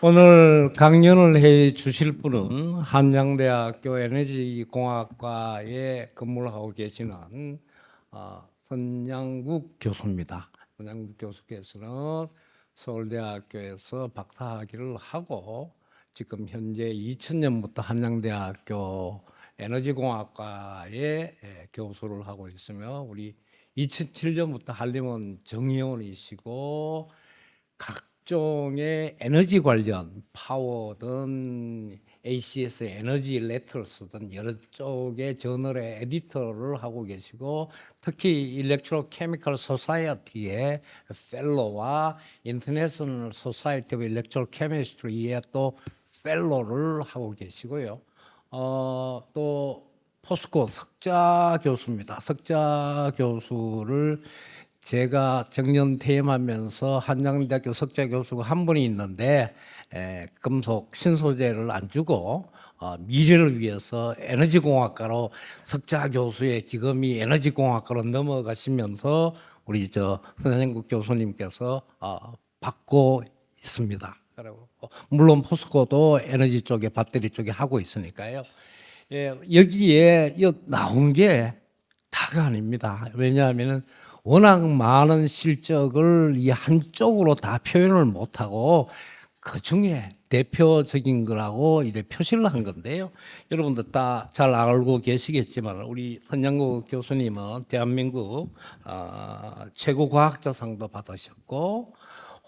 오늘 강연을 해 주실 분은 한양대학교 에너지공학과에 근무를 하고 계시는 선양국 교수입니다. 선양국 교수께서는 서울대학교에서 박사학위를 하고 지금 현재 2000년부터 한양대학교 에너지공학과에 교수를 하고 있으며 우리 2007년부터 한림원 정의원이시고 각종의 에너지 관련 파워든 ACS 에너지 레터스든 여러 쪽의 저널의 에디터를 하고 계시고 특히 일렉트로 케미컬 소사이어티의 펠로와 인터내셔널 소사이어티 오브 일렉트로 케미스트리의 또 펠로를 하고 계시고요. 또 포스코 석자 교수입니다. 석자 교수를 제가 정년 퇴임하면서 한양대학교 석자 교수가 한 분이 있는데 금속 신소재를 안 주고 미래를 위해서 에너지공학과로 석자 교수의 기금이 에너지공학과로 넘어가시면서 우리 선양국 교수님께서 받고 있습니다. 그리고 물론 포스코도 에너지 쪽에 배터리 쪽에 하고 있으니까요. 여기에 나온 게 다가 아닙니다. 왜냐하면은 워낙 많은 실적을 이 한쪽으로 다 표현을 못하고 그 중에 대표적인 거라고 이래 표시를 한 건데요. 여러분들 다 잘 알고 계시겠지만 우리 선양국 교수님은 대한민국 최고 과학자상도 받으셨고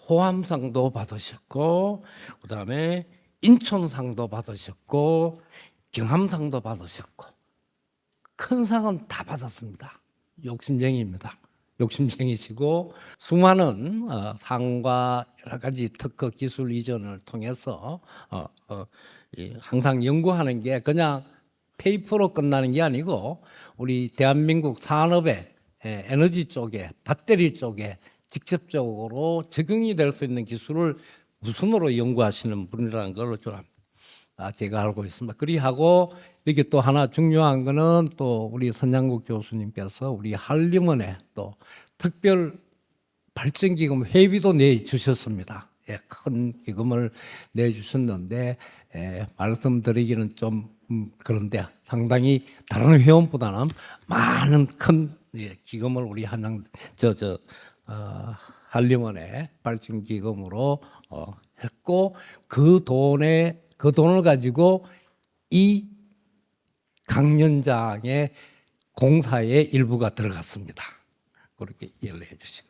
호암상도 받으셨고 그다음에 인천상도 받으셨고 경함상도 받으셨고 큰 상은 다 받았습니다. 욕심쟁이입니다. 욕심쟁이시고 수많은 상과 여러 가지 특허 기술 이전을 통해서 항상 연구하는 게 그냥 페이퍼로 끝나는 게 아니고 우리 대한민국 산업의 에너지 쪽에 배터리 쪽에 직접적으로 적용이 될 수 있는 기술을 우선으로 연구하시는 분이라는 걸 제가 알고 있습니다. 그리하고 여기 또 하나 중요한 거는 또 우리 선양국 교수님께서 우리 한림원에 또 특별 발전기금 회비도 내주셨습니다. 큰 기금을 내주셨는데 말씀드리기는 좀 그런데 상당히 다른 회원보다는 많은 큰 기금을 우리 한림원에 발전기금으로 했고 그 돈을 가지고 이 강연장의 공사의 일부가 들어갔습니다. 그렇게 이해를 해주시고.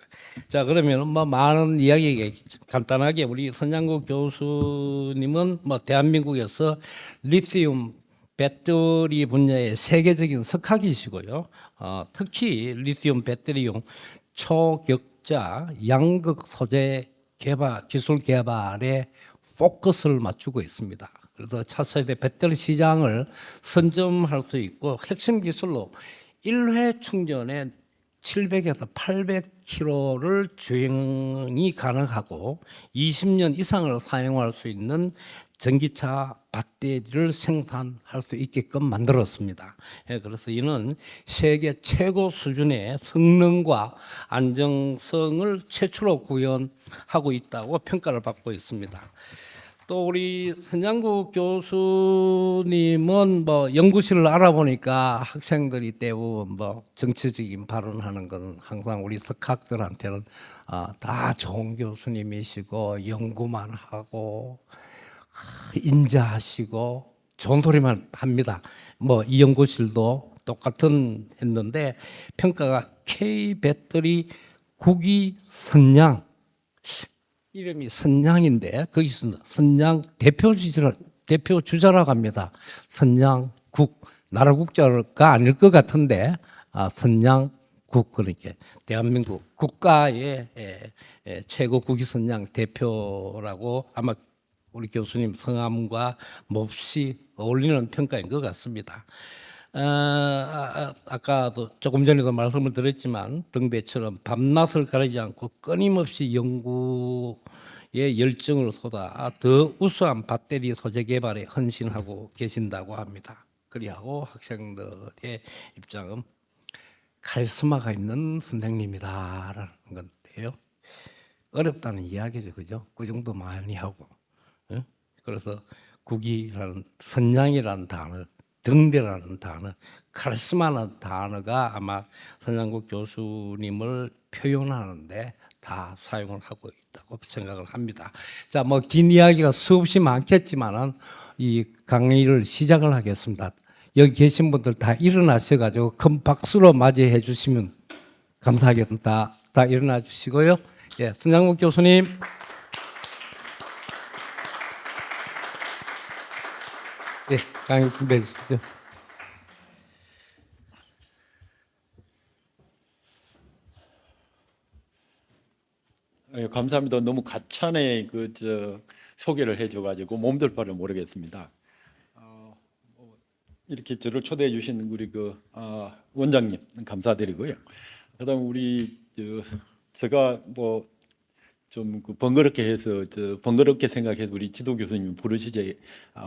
자, 그러면 많은 이야기 간단하게 우리 선양국 교수님은 대한민국에서 리튬 배터리 분야의 세계적인 석학이시고요. 특히 리튬 배터리용 초격자 양극 소재 기술 개발에 포커스를 맞추고 있습니다. 그래서 차세대 배터리 시장을 선점할 수 있고 핵심 기술로 1회 충전에 700에서 800km를 주행이 가능하고 20년 이상을 사용할 수 있는 전기차 배터리를 생산할 수 있게끔 만들었습니다. 그래서 이는 세계 최고 수준의 성능과 안정성을 최초로 구현하고 있다고 평가를 받고 있습니다. 또 우리 선양국 교수님은 연구실을 알아보니까 학생들이 대부분 정치적인 발언하는 건 항상 우리 석학들한테는 다 좋은 교수님이시고 연구만 하고 인자하시고 좋은 소리만 합니다. 이 연구실도 똑같은 했는데 평가가 K 배터리 국위 선양 이름이 선양인데 거기서 선양 대표 주자라고 합니다. 선양국 나라 국자가 아닐 것 같은데 선양국 그러니까 대한민국 국가의 최고 국위 선양 대표라고 아마 우리 교수님 성함과 몹시 어울리는 평가인 것 같습니다. 아까도 조금 전에도 말씀을 드렸지만 등배처럼 밤낮을 가리지 않고 끊임없이 연구에 열정을 쏟아 더 우수한 배터리 소재 개발에 헌신하고 계신다고 합니다. 그리하고 학생들의 입장은 카리스마가 있는 선생님이다라는 건데요. 어렵다는 이야기죠, 그죠? 그 정도 많이 하고 예? 그래서 국이라는 선량이라는 단어, 등대라는 단어, 카리스마라는 단어가 아마 선장국 교수님을 표현하는데 다 사용을 하고 있다고 생각을 합니다. 자, 뭐 긴 이야기가 수없이 많겠지만은 이 강의를 시작을 하겠습니다. 여기 계신 분들 다 일어나셔가지고 큰 박수로 맞이해 주시면 감사하겠습니다. 다 일어나 주시고요. 예, 선장국 교수님. 네, 강의 준비해 주시죠. 감사합니다. 너무 가찬에 소개를 해줘가지고 몸둘 바를 모르겠습니다. 이렇게 저를 초대해 주신 우리 원장님 감사드리고요. 그다음 우리 제가 뭐 좀 번거롭게 해서 번거롭게 생각해서 우리 지도 교수님 부르시지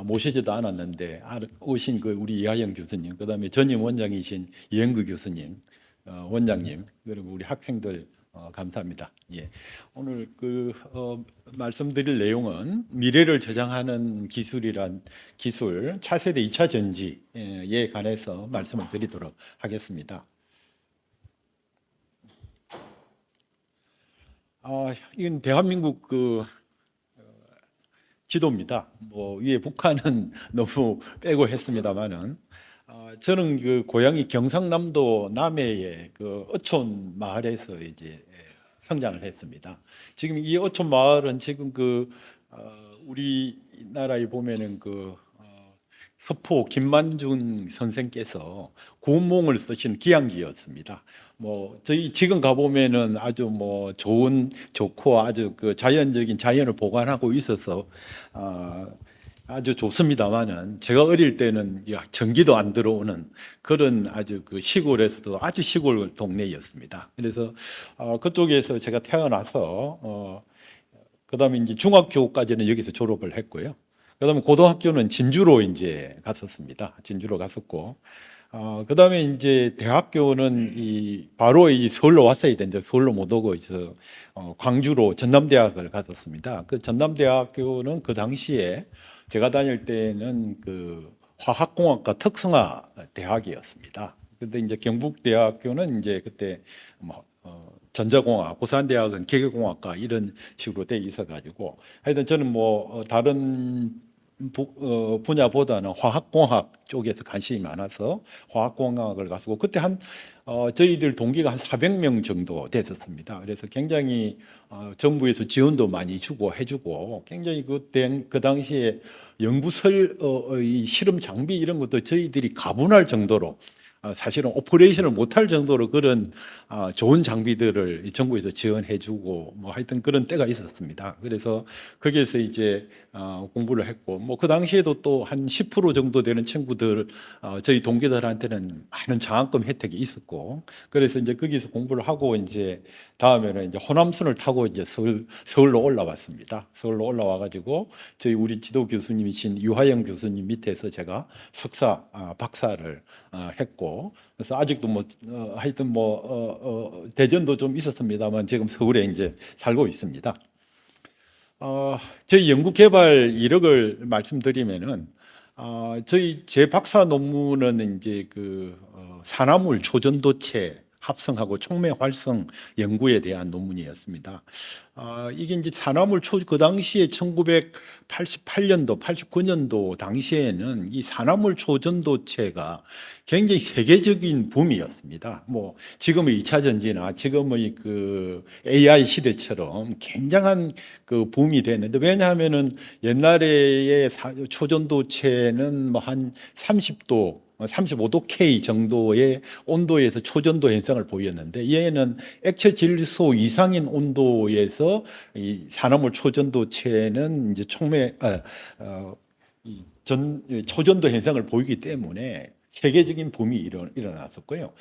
모시지도 않았는데 오신 우리 이하영 교수님, 그다음에 전임 원장이신 이행구 교수님, 원장님, 그리고 우리 학생들 감사합니다. 예. 오늘 말씀드릴 내용은 미래를 저장하는 기술이란 기술 차세대 2차 전지에 관해서 말씀을 드리도록 하겠습니다. 이건 대한민국 지도입니다. 뭐 위에 북한은 너무 빼고 했습니다만은 저는 고향이 경상남도 남해의 어촌 마을에서 이제 성장을 했습니다. 지금 이 어촌 마을은 지금 우리나라에 보면은 서포 김만준 선생께서 구운몽을 쓰신 기양지였습니다. 뭐 저희 지금 가보면은 아주 뭐 좋고 아주 자연적인 자연을 보관하고 있어서 아주 좋습니다만은 제가 어릴 때는 전기도 안 들어오는 그런 아주 시골에서도 아주 시골 동네였습니다. 그래서 그쪽에서 제가 태어나서 그다음에 이제 중학교까지는 여기서 졸업을 했고요. 그다음에 고등학교는 진주로 이제 갔었습니다. 진주로 갔었고, 그다음에 이제 대학교는 바로 서울로 왔어야 되는데 서울로 못 오고 있어 광주로 전남대학을 갔었습니다. 그 전남대학교는 그 당시에 제가 다닐 때는 화학공학과 특성화 대학이었습니다. 근데 이제 경북대학교는 이제 그때 뭐 전자공학, 부산대학은 기계공학과 이런 식으로 돼 있어가지고 하여튼 저는 뭐 다른 분야보다는 화학공학 쪽에서 관심이 많아서 화학공학을 갔었고 그때 저희들 동기가 한 400명 정도 됐었습니다. 그래서 굉장히 정부에서 지원도 많이 주고 해주고 굉장히 그 당시에 연구설 이 실험 장비 이런 것도 저희들이 가분할 정도로 사실은 오퍼레이션을 못할 정도로 그런 좋은 장비들을 정부에서 지원해주고 뭐 하여튼 그런 때가 있었습니다. 그래서 거기에서 이제 공부를 했고 뭐 그 당시에도 또 한 10% 정도 되는 친구들 저희 동기들한테는 많은 장학금 혜택이 있었고 그래서 이제 거기서 공부를 하고 이제 다음에는 이제 호남선을 타고 이제 서울로 올라왔습니다. 서울로 올라와가지고 저희 우리 지도 교수님이신 유하영 교수님 밑에서 제가 석사, 박사를 했고 그래서 아직도 뭐 하여튼 뭐 대전도 좀 있었습니다만 지금 서울에 이제 살고 있습니다. 저희 연구개발 이력을 말씀드리면은 제 박사 논문은 이제 산화물 초전도체 합성하고 촉매 활성 연구에 대한 논문이었습니다. 이게 이제 그 당시에 1988년도, 89년도 당시에는 이 산화물 초전도체가 굉장히 세계적인 붐이었습니다. 뭐 지금의 2차 전지나 지금의 AI 시대처럼 굉장한 붐이 됐는데 왜냐하면은 옛날에 초전도체는 뭐 한 30도 35도 K 정도의 온도에서 초전도 현상을 보였는데 얘는 액체 질소 이상인 온도에서 이 산화물 초전도체는 이제 초전도 현상을 보이기 때문에 세계적인 붐이 일어났었고요.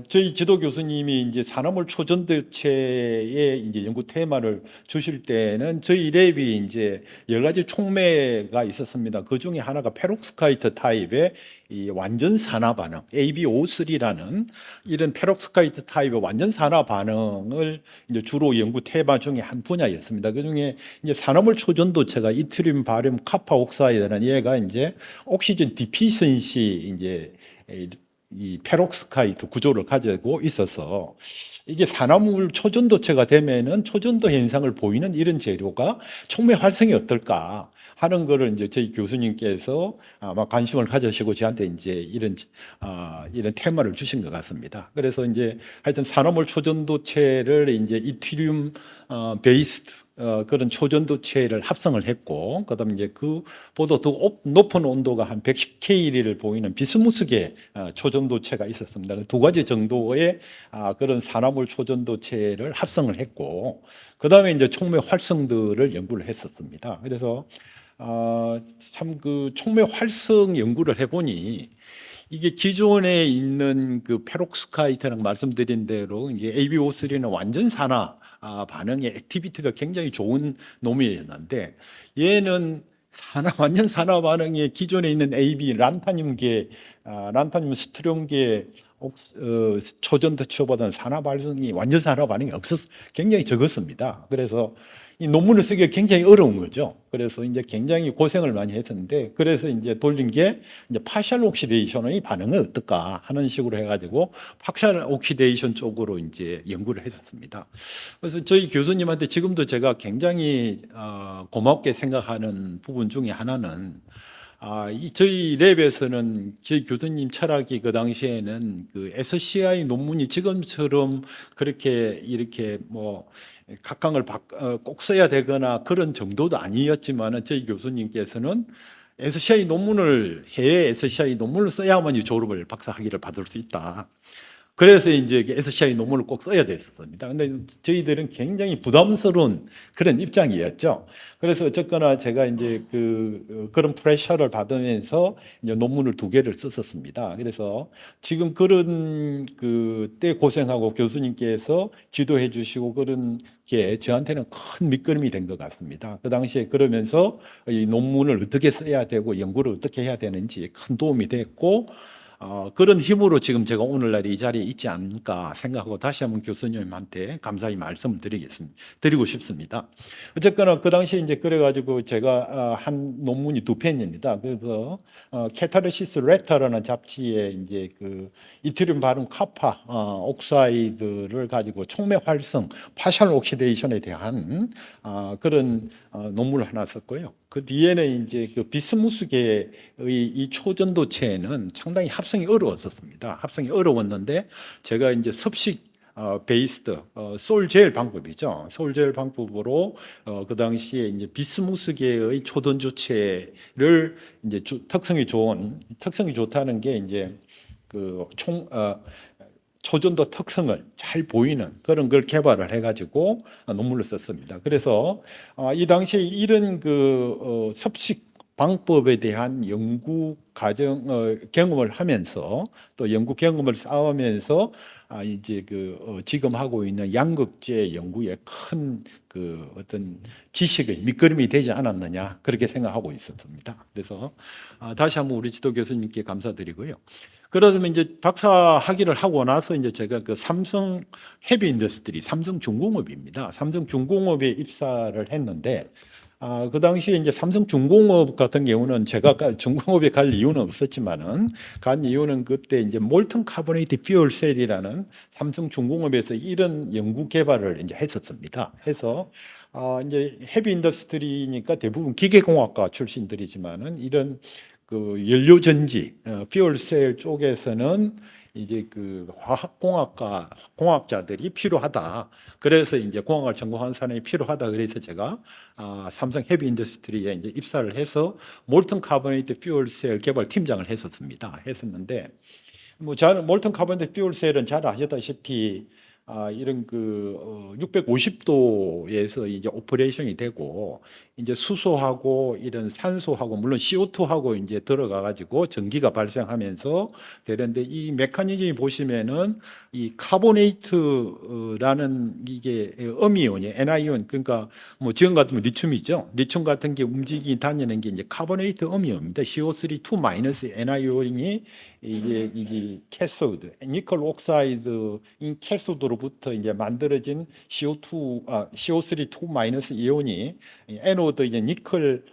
저희 지도 교수님이 이제 산화물 초전도체의 이제 연구 테마를 주실 때는 저희 랩이 이제 여러 가지 촉매가 있었습니다. 그 중에 하나가 페록스카이트 타입의 이 완전 산화 반응 ABO3라는 이런 페록스카이트 타입의 완전 산화 반응을 이제 주로 연구 테마 중에 한 분야였습니다. 그 중에 이제 산화물 초전도체가 이트리움, 바륨, 카파 옥사이드라는 얘가 이제 옥시전 디피션시 이제 이 페록스카이트 구조를 가지고 있어서 이게 산화물 초전도체가 되면은 초전도 현상을 보이는 이런 재료가 촉매 활성이 어떨까 하는 거를 이제 저희 교수님께서 아마 관심을 가지시고 저한테 이제 이런 테마를 주신 것 같습니다. 그래서 이제 하여튼 산화물 초전도체를 이제 이트리움 베이스드 그런 초전도체를 합성을 했고, 그다음에 이제 그보다 더 높은 온도가 한 110K를 보이는 비스무스계 초전도체가 있었습니다. 두 가지 정도의 그런 산화물 초전도체를 합성을 했고, 그다음에 이제 촉매 활성들을 연구를 했었습니다. 그래서 참 그 촉매 활성 연구를 해보니 이게 기존에 있는 그 페록스카이트라고 말씀드린 대로 이게 ABO3는 완전 산화 반응의 액티비티가 굉장히 좋은 놈이었는데 얘는 완전 산화 반응에 기존에 있는 AB 란타늄계, 란타늄 스트론계 초전도체보다는 산화 반응이 완전 산화 반응이 굉장히 적었습니다. 그래서 이 논문을 쓰기가 굉장히 어려운 거죠. 그래서 이제 굉장히 고생을 많이 했었는데, 그래서 이제 돌린 게 이제 파셜 옥시데이션의 반응은 어떨까 하는 식으로 해가지고 파셜 옥시데이션 쪽으로 이제 연구를 했었습니다. 그래서 저희 교수님한테 지금도 제가 굉장히 고맙게 생각하는 부분 중에 하나는 저희 랩에서는 저희 교수님 철학이 그 당시에는 그 SCI 논문이 지금처럼 그렇게 이렇게 뭐 각광을 꼭 써야 되거나 그런 정도도 아니었지만 저희 교수님께서는 SCI 논문을 해외 SCI 논문을 써야만 졸업을 박사 학위를 받을 수 있다. 그래서 이제 SCI 논문을 꼭 써야 됐습니다. 근데 저희들은 굉장히 부담스러운 그런 입장이었죠. 그래서 어쨌거나 제가 이제 그런 프레셔를 받으면서 이제 논문을 2개를 썼었습니다. 그래서 지금 그런 그때 고생하고 교수님께서 지도해 주시고 그런 게 저한테는 큰 밑거름이 된 것 같습니다. 그 당시에 그러면서 이 논문을 어떻게 써야 되고 연구를 어떻게 해야 되는지 큰 도움이 됐고, 그런 힘으로 지금 제가 오늘날 이 자리에 있지 않을까 생각하고 다시 한번 교수님한테 감사의 말씀을 드리고 싶습니다. 어쨌거나 그 당시에 이제 그래가지고 제가 한 논문이 2편입니다. 그래서 캐타르시스 레터라는 잡지에 이제 그 이트리움 바륨 카파 옥사이드를 가지고 촉매 활성 파셜 옥시데이션에 대한 그런 논문을 하나 썼고요. 그 뒤에는 이제 그 비스무스계의 이 초전도체는 상당히 합성이 어려웠었습니다. 합성이 어려웠는데 제가 이제 섭식 베이스드 솔젤 방법이죠. 솔젤 방법으로 그 당시에 이제 비스무스계의 초전도체를 이제 특성이 좋다는 게 이제 초전도 특성을 잘 보이는 그런 걸 개발을 해가지고 논문을 썼습니다. 그래서 이 당시에 이런 섭식 방법에 대한 연구 경험을 하면서 또 연구 경험을 쌓으면서 이제 지금 하고 있는 양극재 연구에 큰 어떤 지식의 밑거름이 되지 않았느냐 그렇게 생각하고 있었습니다. 그래서 다시 한번 우리 지도 교수님께 감사드리고요. 그러면 이제 박사 학위를 하고 나서 이제 제가 삼성 헤비 인더스트리, 삼성중공업입니다. 삼성중공업에 입사를 했는데, 그 당시에 이제 삼성중공업 같은 경우는 제가 중공업에 갈 이유는 없었지만은 간 이유는 그때 이제 몰튼 카보네이트 퓨얼 셀이라는 삼성중공업에서 이런 연구 개발을 이제 했었습니다. 해서 이제 헤비 인더스트리니까 대부분 기계공학과 출신들이지만은 이런 연료전지, 퓨얼셀 쪽에서는 이제 화학공학과 공학자들이 필요하다. 그래서 이제 공학을 전공한 사람이 필요하다. 그래서 제가 삼성 헤비 인더스트리에 이제 입사를 해서 몰튼 카보네이트 퓨얼셀 개발 팀장을 했었는데, 몰튼 카보네이트 퓨얼셀은 잘 아시다시피 이런 650도에서 이제 오퍼레이션이 되고 이제 수소하고 이런 산소하고 물론 CO2하고 이제 들어가 가지고 전기가 발생하면서 되는데 이 메커니즘이 보시면은 이 카보네이트라는 이게 음이온이 Ni온 그러니까 뭐 지금 같으면 리튬이죠. 리튬 같은 게 움직이 다니는 게 이제 카보네이트 음이온입니다. CO3 2 마이너스 Ni온이 이게 캐소드, 니켈 옥사이드인 캐소드로부터 이제 만들어진 CO3 2 마이너스 이온이 에노드 이제 니켈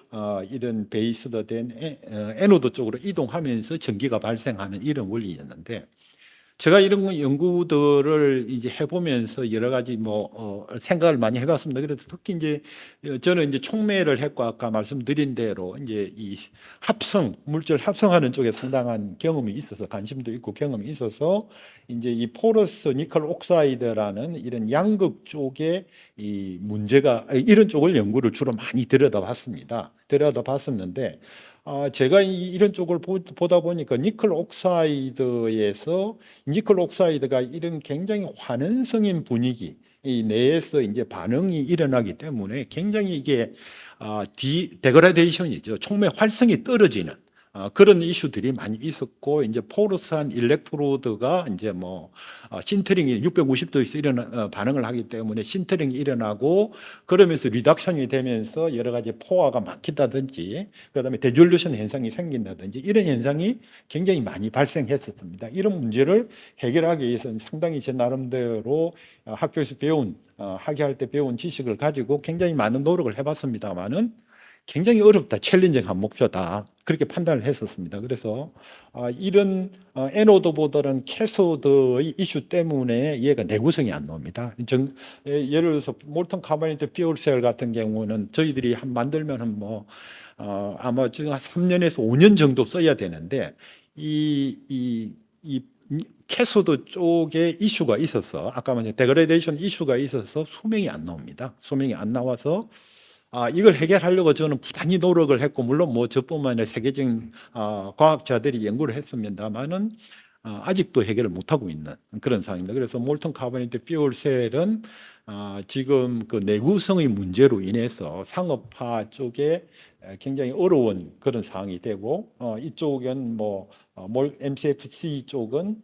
이런 베이스로 된 에노드 쪽으로 이동하면서 전기가 발생하는 이런 원리였는데 제가 이런 연구들을 이제 해보면서 여러 가지 생각을 많이 해봤습니다. 그래서 특히 이제 저는 이제 촉매를 했고 아까 말씀드린 대로 이제 이 물질 합성하는 쪽에 상당한 경험이 있어서 관심도 있고 경험이 있어서 이제 이 포러스 니켈 옥사이드라는 이런 양극 쪽에 이 문제가 이런 쪽을 연구를 주로 많이 들여다봤었는데 제가 이런 쪽을 보다 보니까 니켈 옥사이드가 이런 굉장히 환원성인 분위기 이 내에서 이제 반응이 일어나기 때문에 굉장히 이게 데그라데이션이죠. 촉매 활성이 떨어지는 그런 이슈들이 많이 있었고 이제 포러스한 일렉트로드가 이제 신터링이 650도에서 반응을 하기 때문에 신터링이 일어나고 그러면서 리덕션이 되면서 여러 가지 포화가 막힌다든지 그다음에 데졸루션 현상이 생긴다든지 이런 현상이 굉장히 많이 발생했었습니다. 이런 문제를 해결하기 위해서는 상당히 제 나름대로 학교에서 학예할 때 배운 지식을 가지고 굉장히 많은 노력을 해봤습니다만은 굉장히 어렵다, 챌린징한 목표다 그렇게 판단을 했었습니다. 그래서 이런 에노드보다는 캐소드의 이슈 때문에 얘가 내구성이 안 나옵니다. 예를 들어서 몰턴 카바네이트 퓨얼셀 같은 경우는 저희들이 만들면 아마 지금 한 3년에서 5년 정도 써야 되는데 이 캐소드 쪽에 이슈가 있어서 아까 말한 데그레데이션 이슈가 있어서 수명이 안 나옵니다. 수명이 안 나와서 이걸 해결하려고 저는 부단히 노력을 했고 물론 저뿐만 아니라 세계적인 과학자들이 연구를 했습니다만은 아직도 해결을 못하고 있는 그런 상황입니다. 그래서 몰턴 카보네이트 퓨얼셀은 지금 그 내구성의 문제로 인해서 상업화 쪽에 굉장히 어려운 그런 상황이 되고 이쪽은 MCFC 쪽은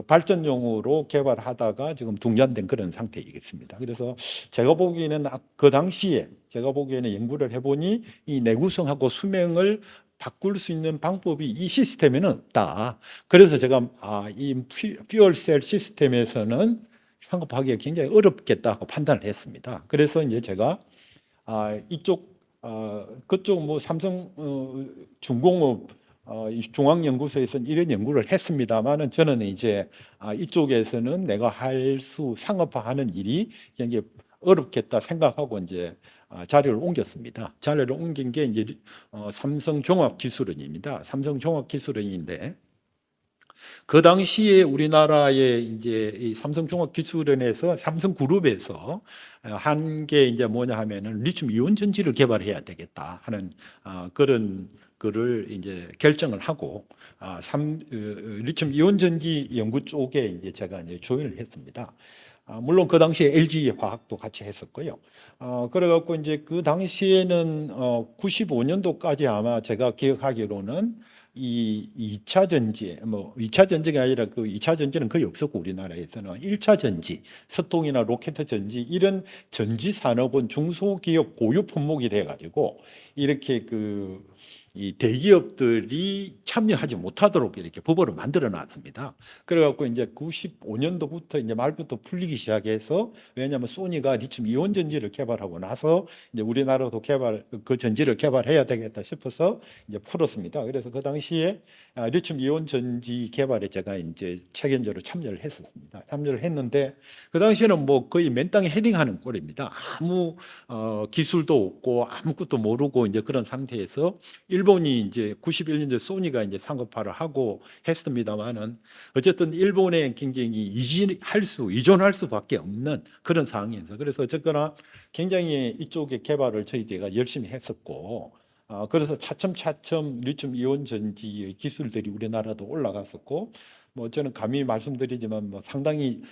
발전용으로 개발하다가 지금 중단된 그런 상태이겠습니다. 그래서 제가 보기에는 그 당시에 연구를 해보니 이 내구성하고 수명을 바꿀 수 있는 방법이 이 시스템에는 없다. 그래서 제가 이 퓨얼셀 시스템에서는 상업하기가 굉장히 어렵겠다고 판단을 했습니다. 그래서 이제 제가 그쪽 삼성 중공업 중앙연구소에서는 이런 연구를 했습니다만은 저는 이제 이쪽에서는 내가 상업화하는 일이 굉장히 어렵겠다 생각하고 이제 자료를 옮겼습니다. 자료를 옮긴 게 이제 삼성종합기술원입니다. 삼성종합기술원인데 그 당시에 우리나라의 이제 이 삼성종합기술원에서 삼성그룹에서 한 게 이제 뭐냐 하면은 리튬 이온 전지를 개발해야 되겠다 하는 그런 거를 이제 결정을 하고 리튬 이온 전지 연구 쪽에 이제 제가 이제 조인을 했습니다. 물론 그 당시에 LG 화학도 같이 했었고요. 그래갖고 이제 그 당시에는 95년도까지 아마 제가 기억하기로는 이 2차 전지, 2차 전지가 아니라 그 2차 전지는 거의 없었고 우리나라에서는 1차 전지, 석동이나 로켓 전지 이런 전지 산업은 중소기업 고유 품목이 돼가지고 이렇게 이 대기업들이 참여하지 못하도록 이렇게 법을 만들어 놨습니다. 그래갖고 이제 95년도부터 이제 말부터 풀리기 시작해서 왜냐하면 소니가 리튬 이온 전지를 개발하고 나서 이제 우리나라도 그 전지를 개발해야 되겠다 싶어서 이제 풀었습니다. 그래서 그 당시에 리튬 이온 전지 개발에 제가 이제 책임자로 참여를 했었습니다. 참여를 했는데 그 당시에는 거의 맨 땅에 헤딩하는 꼴입니다. 아무 기술도 없고 아무것도 모르고 이제 그런 상태에서 일본이 이제 91년도에 소니가 이제 상업화를 하고 했습니다만은 어쨌든 일본에 굉장히 의존할 수밖에 없는 그런 상황이었어요. 그래서 어쨌거나 굉장히 이쪽의 개발을 저희들이 열심히 했었고 그래서 차츰 리튬 이온 전지의 기술들이 우리나라도 올라갔었고 뭐 저는 감히 말씀드리지만 뭐 상당히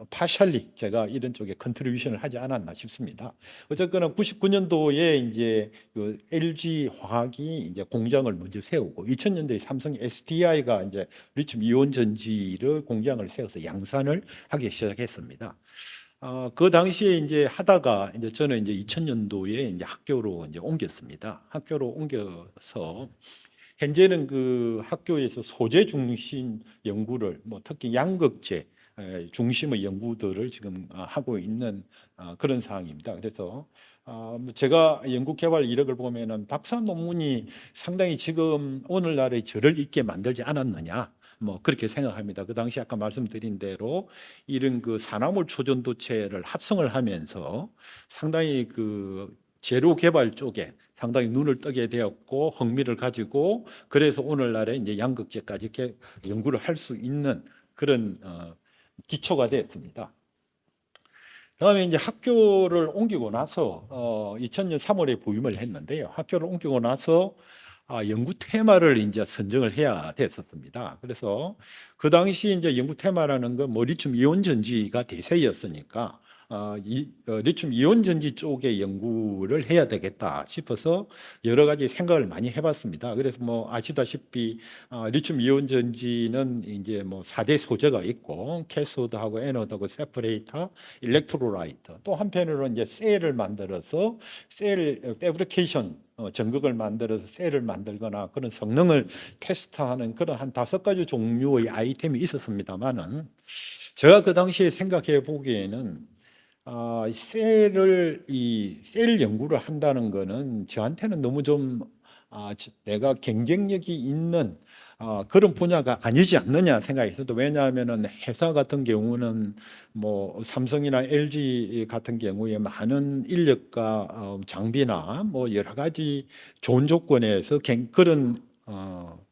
파셜리 제가 이런 쪽에 컨트리뷰션을 하지 않았나 싶습니다. 어쨌거나 99년도에 이제 그 LG 화학이 이제 공장을 먼저 세우고 2000년대에 삼성 SDI가 이제 리튬 이온 전지를 공장을 세워서 양산을 하기 시작했습니다. 그 당시에 이제 하다가 이제 저는 이제 2000년도에 이제 학교로 이제 옮겼습니다. 학교로 옮겨서 현재는 그 학교에서 소재 중심 연구를 뭐 특히 양극재 중심의 연구들을 지금 하고 있는 그런 상황입니다. 그래서 뭐 제가 연구 개발 이력을 보면은 박사 논문이 상당히 지금 오늘날의 저를 있게 만들지 않았느냐. 뭐 그렇게 생각합니다. 그 당시 아까 말씀드린 대로 이런 그 산화물 초전도체를 합성을 하면서 상당히 그 재료 개발 쪽에 상당히 눈을 뜨게 되었고 흥미를 가지고 그래서 오늘날에 이제 양극재까지 이렇게 연구를 할 수 있는 그런 기초가 되었습니다. 그다음에 이제 학교를 옮기고 나서 2000년 3월에 부임을 했는데요. 학교를 옮기고 나서 연구 테마를 이제 선정을 해야 됐었습니다. 그래서 그 당시 이제 연구 테마라는 건 뭐 리튬 이온 전지가 대세였으니까 리튬 이온 전지 쪽의 연구를 해야 되겠다 싶어서 여러 가지 생각을 많이 해봤습니다. 그래서 뭐 아시다시피 리튬 이온 전지는 이제 뭐 4대 소재가 있고 캐소드하고 애노드하고 세퍼레이터, 일렉트로라이트. 또 한편으로는 이제 셀을 만들어서 셀 패브리케이션 전극을 만들어서 셀을 만들거나 그런 성능을 테스트하는 그런 한 5가지 종류의 아이템이 있었습니다만은 제가 그 당시에 생각해 보기에는 셀 연구를 한다는 거는 저한테는 너무 좀 내가 경쟁력이 있는 그런 분야가 아니지 않느냐 생각이 있어도 왜냐하면은 회사 같은 경우는 뭐 삼성이나 LG 같은 경우에 많은 인력과 장비나 뭐 여러 가지 좋은 조건에서 그런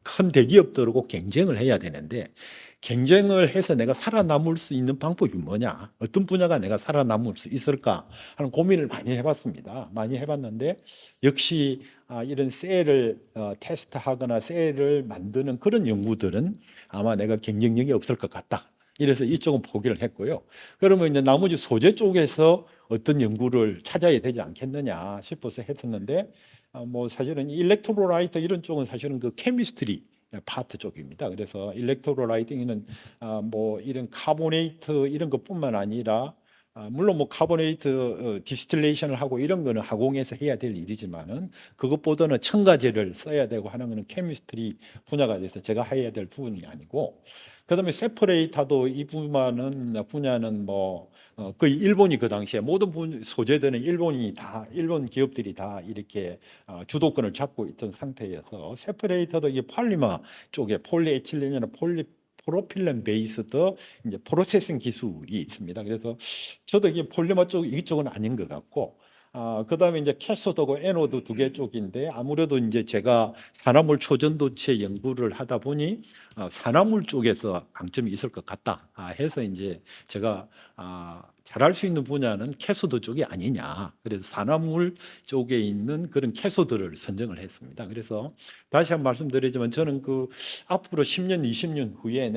큰 대기업들하고 경쟁을 해야 되는데 경쟁을 해서 내가 살아남을 수 있는 방법이 뭐냐? 어떤 분야가 내가 살아남을 수 있을까? 하는 고민을 많이 해봤습니다. 많이 해봤는데 역시 이런 셀을 테스트하거나 셀을 만드는 그런 연구들은 아마 내가 경쟁력이 없을 것 같다. 이래서 이쪽은 포기를 했고요. 그러면 이제 나머지 소재 쪽에서 어떤 연구를 찾아야 되지 않겠느냐 싶어서 했었는데 뭐 사실은 일렉트로라이트 이런 쪽은 사실은 그 케미스트리 파트 쪽입니다. 그래서 일렉트로라이팅은 뭐 이런 카보네이트 이런 것뿐만 아니라 물론 뭐 카보네이트 디스틸레이션을 하고 이런 거는 화공에서 해야 될 일이지만은 그것보다는 첨가제를 써야 되고 하는 거는 케미스트리 분야가 돼서 제가 해야 될 부분이 아니고 그다음에 세퍼레이터도 이 분야는 뭐 거의 일본이 그 당시에 모든 소재들은 일본 기업들이 다 이렇게 주도권을 잡고 있던 상태여서 세퍼레이터도 이게 폴리머 쪽에 폴리에틸렌이나 프로필렌 베이스도 이제 프로세싱 기술이 있습니다. 그래서 저도 이게 폴리머 쪽 이쪽은 아닌 것 같고 그다음에 이제 캐소드고 애노드 2개 쪽인데 아무래도 이제 제가 산화물 초전도체 연구를 하다 보니 산화물 쪽에서 강점이 있을 것 같다 해서 이제 제가 잘할 수 있는 분야는 캐소드 쪽이 아니냐. 그래서 산화물 쪽에 있는 그런 캐소드를 선정을 했습니다. 그래서 다시 한번 말씀드리지만 저는 그 앞으로 10년, 20년 후에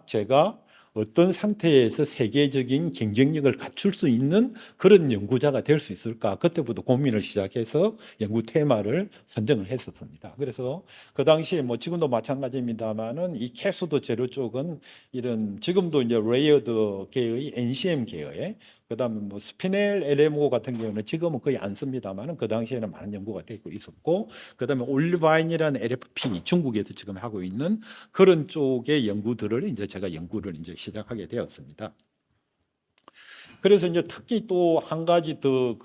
제가 어떤 상태에서 세계적인 경쟁력을 갖출 수 있는 그런 연구자가 될 수 있을까? 그때부터 고민을 시작해서 연구 테마를 선정을 했었습니다. 그래서 그 당시에 뭐 지금도 마찬가지입니다만은 이 캐소드 재료 쪽은 이런 지금도 이제 레이어드 계의 NCM 계의 그다음에 뭐 스피넬 LMO 같은 경우는 지금은 거의 안 씁니다만은 그 당시에는 많은 연구가 되고 있었고 그다음에 올리바인이라는 LFP 중국에서 지금 하고 있는 그런 쪽의 연구들을 이제 제가 연구를 이제 시작하게 되었습니다. 그래서 이제 특히 또 한 가지 더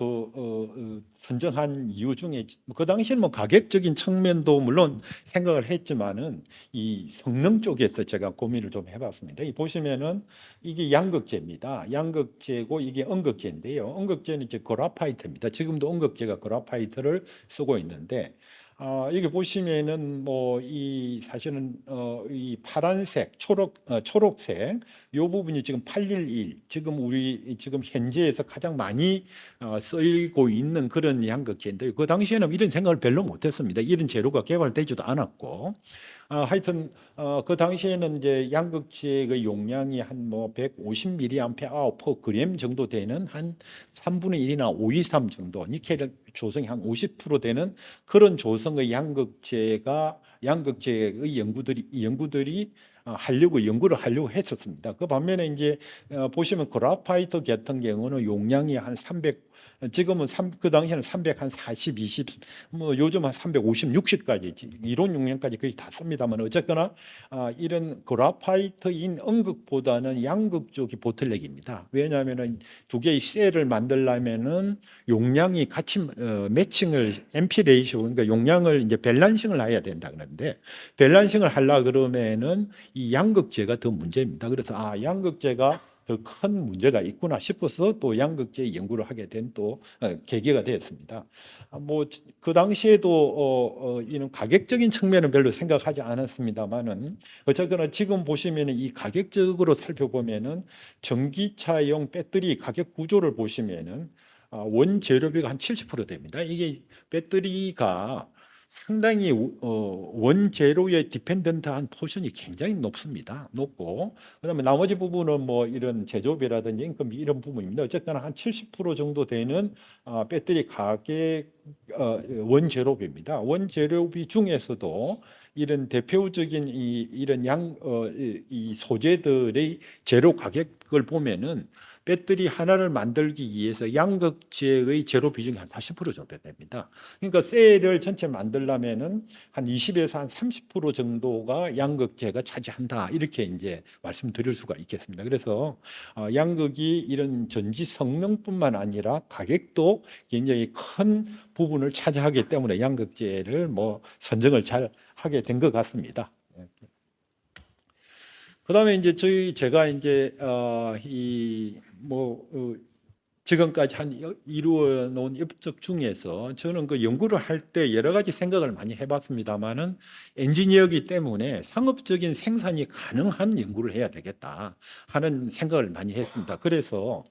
선정한 이유 중에 그 당시에는 뭐 가격적인 측면도 물론 생각을 했지만은 이 성능 쪽에서 제가 고민을 좀 해봤습니다. 이 보시면은 이게 양극재입니다. 양극재고 이게 음극재인데요. 음극재는 이제 그라파이트입니다. 지금도 음극재가 그라파이트를 쓰고 있는데 여기 보시면은 뭐 이 사실은 이 파란색, 초록색 요 부분이 지금 811 지금 현재에서 가장 많이 쓰이고 있는 그런 양극재인데 그 당시에는 이런 생각을 별로 못했습니다. 이런 재료가 개발되지도 않았고 하여튼 그 당시에는 이제 양극재의 용량이 한 뭐 150mAh/g 정도 되는 한 3분의 1이나 523 정도, 니켈 조성이 한 50% 되는 그런 조성의 양극재의 연구들이 연구를 하려고 했었습니다. 그 반면에 이제 보시면 그라파이트 같은 경우는 용량이 한 300, 지금은 그 당시에는 300 한 40, 20, 뭐 요즘 한 350, 60까지 이론 용량까지 거의 다 씁니다만, 어쨌거나 이런 그라파이트인 음극보다는 양극 쪽이 보틀렉입니다. 왜냐하면은 두 개의 셀을 만들려면은 용량이 같이 매칭을 MP 레이쇼, 그러니까 용량을 이제 밸런싱을 해야 된다 그러는데, 밸런싱을 하려 그러면은 이 양극재가 더 문제입니다. 그래서 양극재가 더 큰 문제가 있구나 싶어서 또 양극재 연구를 하게 된 또 계기가 되었습니다. 뭐 그 당시에도 이런 가격적인 측면은 별로 생각하지 않았습니다만은, 어쨌거나 지금 보시면은 이 가격적으로 살펴보면은 전기차용 배터리 가격 구조를 보시면은 원재료비가 한 70% 됩니다. 이게 배터리가 상당히 원재료에 디펜던트한 포션이 굉장히 높고, 그다음에 나머지 부분은 뭐 이런 제조비라든지 인건비 이런 부분입니다. 어쨌거나 한 70% 정도 되는 배터리 가격 원재료비입니다. 원재료비 중에서도 이런 대표적인 이런 이 소재들의 재료 가격을 보면은 배터리 하나를 만들기 위해서 양극재의 재료 비중이 한 40% 정도 됩니다. 그러니까 셀을 전체 만들려면은 한 20에서 한 30% 정도가 양극재가 차지한다, 이렇게 이제 말씀드릴 수가 있겠습니다. 그래서 양극이 이런 전지 성능뿐만 아니라 가격도 굉장히 큰 부분을 차지하기 때문에 양극재를 뭐 선정을 잘 하게 된 것 같습니다. 그다음에 이제 제가 이제 지금까지 이루어 놓은 업적 중에서 저는 그 연구를 할 때 여러 가지 생각을 많이 해봤습니다만은, 엔지니어이기 때문에 상업적인 생산이 가능한 연구를 해야 되겠다 하는 생각을 많이 했습니다. 그래서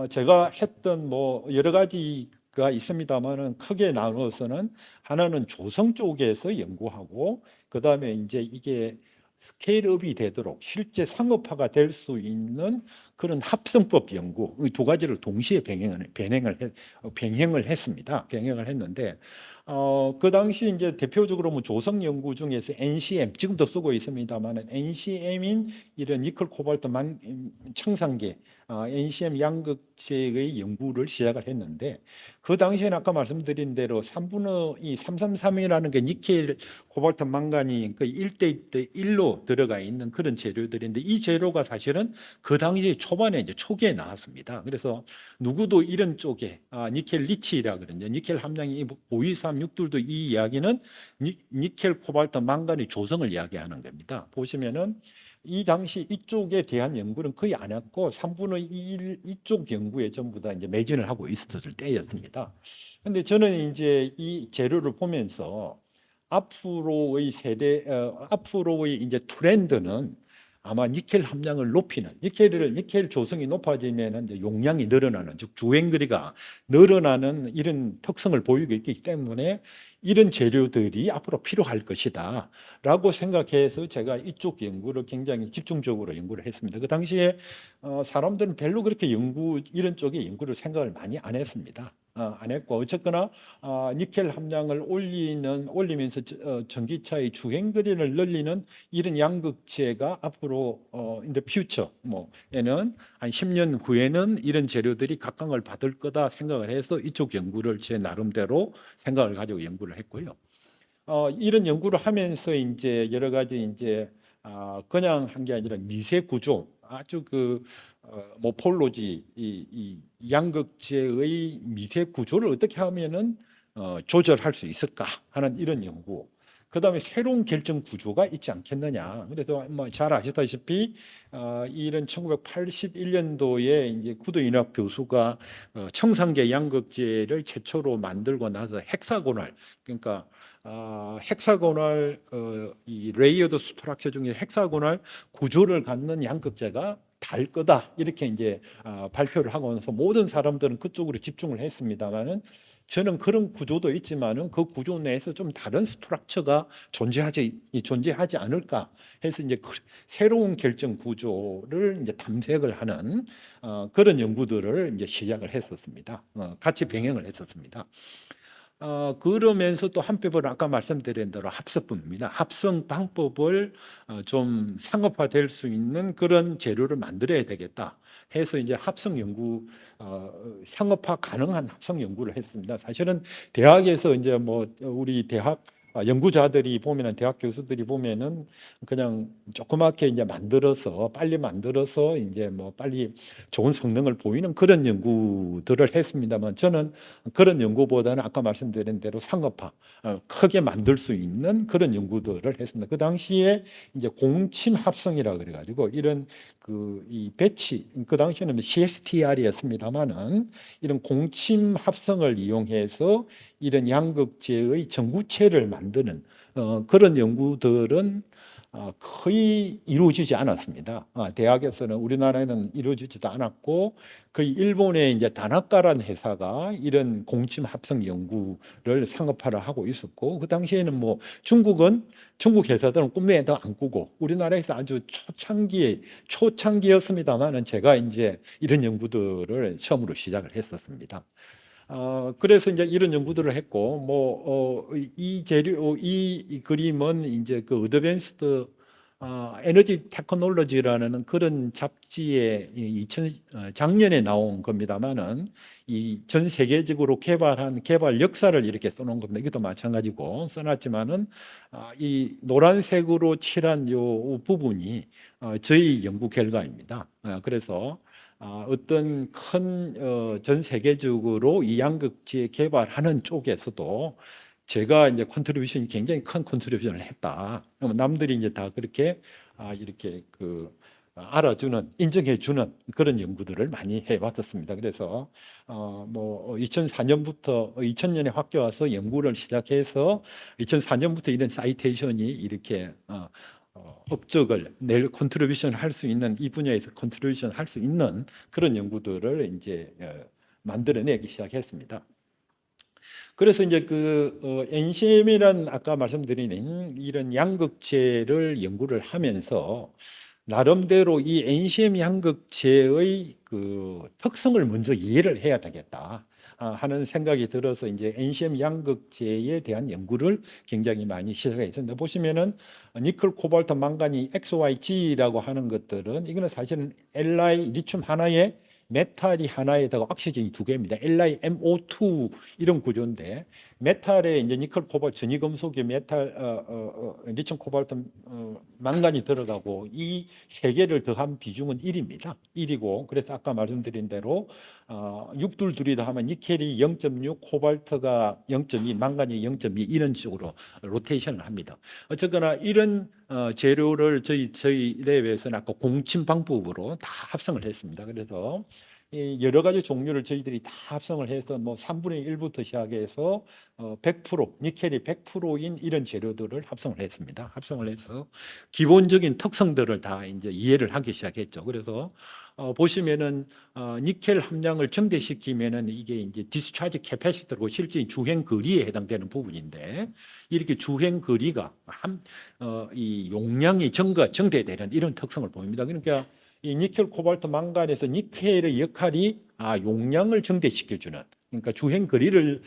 제가 했던 뭐 여러 가지가 있습니다만은, 크게 나누어서는 하나는 조성 쪽에서 연구하고, 그다음에 이제 이게 스케일업이 되도록 실제 상업화가 될 수 있는 그런 합성법 연구, 이 두 가지를 동시에 병행을 했습니다. 병행을 했는데, 그 당시 이제 대표적으로 뭐 조성 연구 중에서 NCM, 지금도 쓰고 있습니다만 NCM인 이런 니켈 코발트 청산계, NCM 양극재의 연구를 시작을 했는데, 그 당시에는 아까 말씀드린 대로 333이라는 게 니켈 코발트 망간이 그 1대 1로 들어가 있는 그런 재료들인데, 이 재료가 사실은 그 당시 초반에 이제 초기에 나왔습니다. 그래서 누구도 이런 쪽에 니켈 리치라 그러는데, 니켈 함량이 5236들도 이 이야기는 니켈 코발트 망간의 조성을 이야기하는 겁니다. 보시면은 이 당시 이쪽에 대한 연구는 거의 안 했고 3분의 1 이쪽 연구에 전부 다 이제 매진을 하고 있었을 때였습니다. 근데 저는 이제 이 재료를 보면서 앞으로의 이제 트렌드는 아마 니켈 함량을 높이는, 니켈 조성이 높아지면 이제 용량이 늘어나는, 즉 주행거리가 늘어나는 이런 특성을 보이고 있기 때문에 이런 재료들이 앞으로 필요할 것이다 라고 생각해서 제가 이쪽 연구를 굉장히 집중적으로 연구를 했습니다. 그 당시에 사람들은 별로 그렇게 이런 쪽에 연구를 생각을 많이 안 했습니다. 안 했고, 어쨌거나 니켈 함량을 올리면서 전기차의 주행거리를 늘리는 이런 양극재가 앞으로 in the future 에는 한 10년 후에는 이런 재료들이 각광을 받을 거다 생각을 해서 이쪽 연구를 제 나름대로 생각을 가지고 연구를 했고요. 이런 연구를 하면서 이제 여러 가지 이제 그냥 한 게 아니라 미세 구조, 아주 모폴로지, 이 양극재의 미세 구조를 어떻게 하면은 조절할 수 있을까 하는 이런 연구. 그다음에 새로운 결정 구조가 있지 않겠느냐. 그래서 뭐 잘 아시다시피 이런 1981년도에 이제 구도인학 교수가 청산계 양극재를 최초로 만들고 나서 헥사고널, 그러니까 헥사고널 이 레이어드 스트럭처 중에 헥사고널 구조를 갖는 양극재가 달 거다 이렇게 이제 발표를 하고 나서 모든 사람들은 그쪽으로 집중을 했습니다만은 저는 그런 구조도 있지만은 그 구조 내에서 좀 다른 스트럭처가 존재하지 않을까 해서 이제 새로운 결정 구조를 이제 탐색을 하는 그런 연구들을 이제 시작을 했었습니다. 같이 병행을 했었습니다. 그러면서 또 한편으로 아까 말씀드린 대로 합성법입니다. 합성 방법을 좀 상업화될 수 있는 그런 재료를 만들어야 되겠다 해서 이제 합성 연구, 상업화 가능한 합성 연구를 했습니다. 사실은 대학에서 이제 뭐 우리 대학 연구자들이 보면은 대학 교수들이 보면은 그냥 조그맣게 이제 빨리 만들어서 이제 뭐 빨리 좋은 성능을 보이는 그런 연구들을 했습니다만 저는 그런 연구보다는 아까 말씀드린 대로 상업화, 크게 만들 수 있는 그런 연구들을 했습니다. 그 당시에 이제 공침 합성이라 그래가지고 이런 이 배치, 그 당시에는 CSTR이었습니다만은 이런 공침 합성을 이용해서 이런 양극재의 전구체를 만드는 그런 연구들은 거의 이루어지지 않았습니다. 대학에서는 우리나라에는 이루어지지도 않았고 거의 일본의 이제 다나카라는 회사가 이런 공침 합성 연구를 상업화를 하고 있었고 그 당시에는 뭐 중국 회사들은 꿈에도 안 꾸고 우리나라에서 아주 초창기였습니다만은 제가 이제 이런 연구들을 처음으로 시작을 했었습니다. 그래서 이제 이런 연구들을 했고, 이 그림은 이제 그 어드밴스드 에너지 테크놀로지라는 그런 잡지에 작년에 나온 겁니다만은 이 전 세계적으로 개발 역사를 이렇게 써놓은 겁니다. 이것도 마찬가지고 써놨지만은 이 노란색으로 칠한 요 부분이 저희 연구 결과입니다. 그래서 어떤 큰 전 세계적으로 이 양극재 개발하는 쪽에서도 제가 이제 컨트리뷰션이 굉장히 큰 컨트리뷰션을 했다. 그러면 남들이 이제 다 그렇게 이렇게 알아주는, 인정해주는 그런 연구들을 많이 해왔었습니다. 그래서 2004년부터 2000년에 학교 와서 연구를 시작해서 2004년부터 이런 사이테이션이 이렇게 업적을 컨트리뷰션 할 수 있는 이 분야에서 컨트리뷰션 할 수 있는 그런 연구들을 이제 만들어내기 시작했습니다. 그래서 이제 NCM이란 아까 말씀드린 이런 양극재를 연구를 하면서 나름대로 이 NCM 양극재의 특성을 먼저 이해를 해야 되겠다 하는 생각이 들어서 이제 NCM 양극재에 대한 연구를 굉장히 많이 시작했습니다. 보시면은 니켈, 코발트, 망가니, XYG라고 하는 것들은 이거는 사실은 Li 리튬 하나에 메탈이 하나에다가 옥시전이 두 개입니다. LiMO2 이런 구조인데 메탈에 이제 니켈, 코발트, 전이금속에 메탈, 리튬, 코발트, 망간이 들어가고 이 세 개를 더한 비중은 1입니다. 1이고 그래서 아까 말씀드린 대로 6둘둘이다 하면 니켈이 0.6, 코발트가 0.2, 망간이 0.2 이런 식으로 로테이션을 합니다. 어쨌거나 이런 재료를 저희 랩에서는 아까 공침 방법으로 다 합성을 했습니다. 그래서 여러 가지 종류를 저희들이 다 합성을 해서 뭐 3분의 1부터 시작해서 100% 니켈이 100%인 이런 재료들을 합성을 했습니다. 합성을 해서 기본적인 특성들을 다 이제 이해를 하기 시작했죠. 그래서 보시면은 니켈 함량을 증대시키면은 이게 이제 디스차지 캐패시터고 실제 주행 거리에 해당되는 부분인데 이렇게 주행 거리가 이 용량이 증대되는 이런 특성을 보입니다. 그러니까 이 니켈, 코발트, 망간에서 니켈의 역할이 용량을 증대시켜주는 그러니까 주행 거리를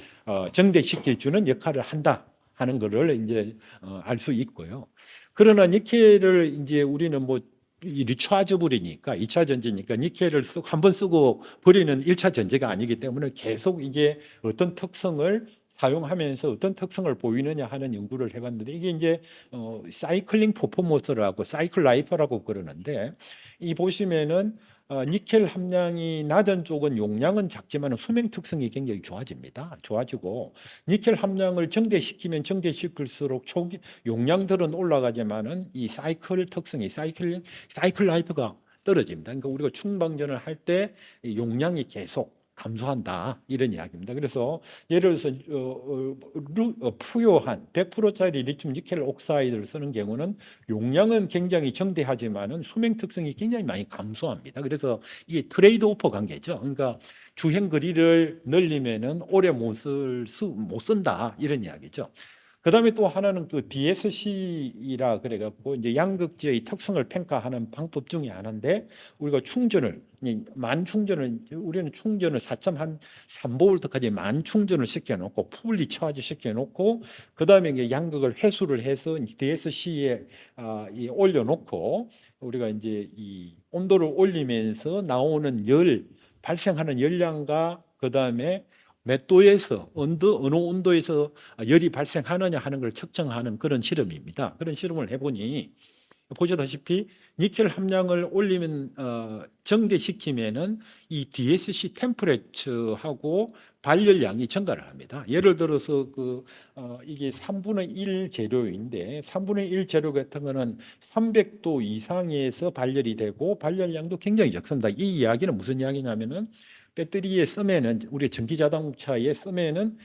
증대시켜주는 역할을 한다 하는 것을 이제 알 수 있고요. 그러나 니켈을 이제 우리는 뭐 리차저블이니까 2차 전지니까 니켈을 한번 쓰고 버리는 1차 전지가 아니기 때문에 계속 이게 어떤 특성을 사용하면서 어떤 특성을 보이느냐 하는 연구를 해봤는데 이게 이제 사이클링 퍼포먼스라고 사이클 라이프라고 그러는데 이 보시면은 니켈 함량이 낮은 쪽은 용량은 작지만 수명 특성이 굉장히 좋아지고 니켈 함량을 증대시키면 증대시킬수록 용량들은 올라가지만은 이 사이클 특성이 사이클 라이프가 떨어집니다. 그러니까 우리가 충방전을 할 때 용량이 계속 감소한다 이런 이야기입니다. 그래서 예를 들어서 푸요한 100%짜리 리튬 니켈 옥사이드를 쓰는 경우는 용량은 굉장히 정대하지만은 수명 특성이 굉장히 많이 감소합니다. 그래서 이게 트레이드 오프 관계죠. 그러니까 주행 거리를 늘리면은 오래 못 쓴다 이런 이야기죠. 그다음에 또 하나는 그 DSC라 그래갖고 이제 양극재의 특성을 평가하는 방법 중에 하나인데 우리가 충전을 만 충전을 우리는 충전을 4.3V까지 만 충전을 시켜놓고 풀리 차지 시켜놓고 그다음에 이제 양극을 회수를 해서 DSC에 올려놓고 우리가 이제 이 온도를 올리면서 나오는 발생하는 열량과 그다음에 몇 도에서 어느 온도에서 열이 발생하느냐 하는 걸 측정하는 그런 실험입니다. 그런 실험을 해보니 보시다시피 니켈 함량을 올리면 정대시키면은 이 DSC 템퍼레처하고 발열량이 증가를 합니다. 예를 들어서 이게 3분의 1 재료인데 3분의 1 재료 같은 거는 300도 이상에서 발열이 되고 발열량도 굉장히 적습니다. 이 이야기는 무슨 이야기냐면은 배터리에 쓰면은 우리 전기 자동차에 쓰면은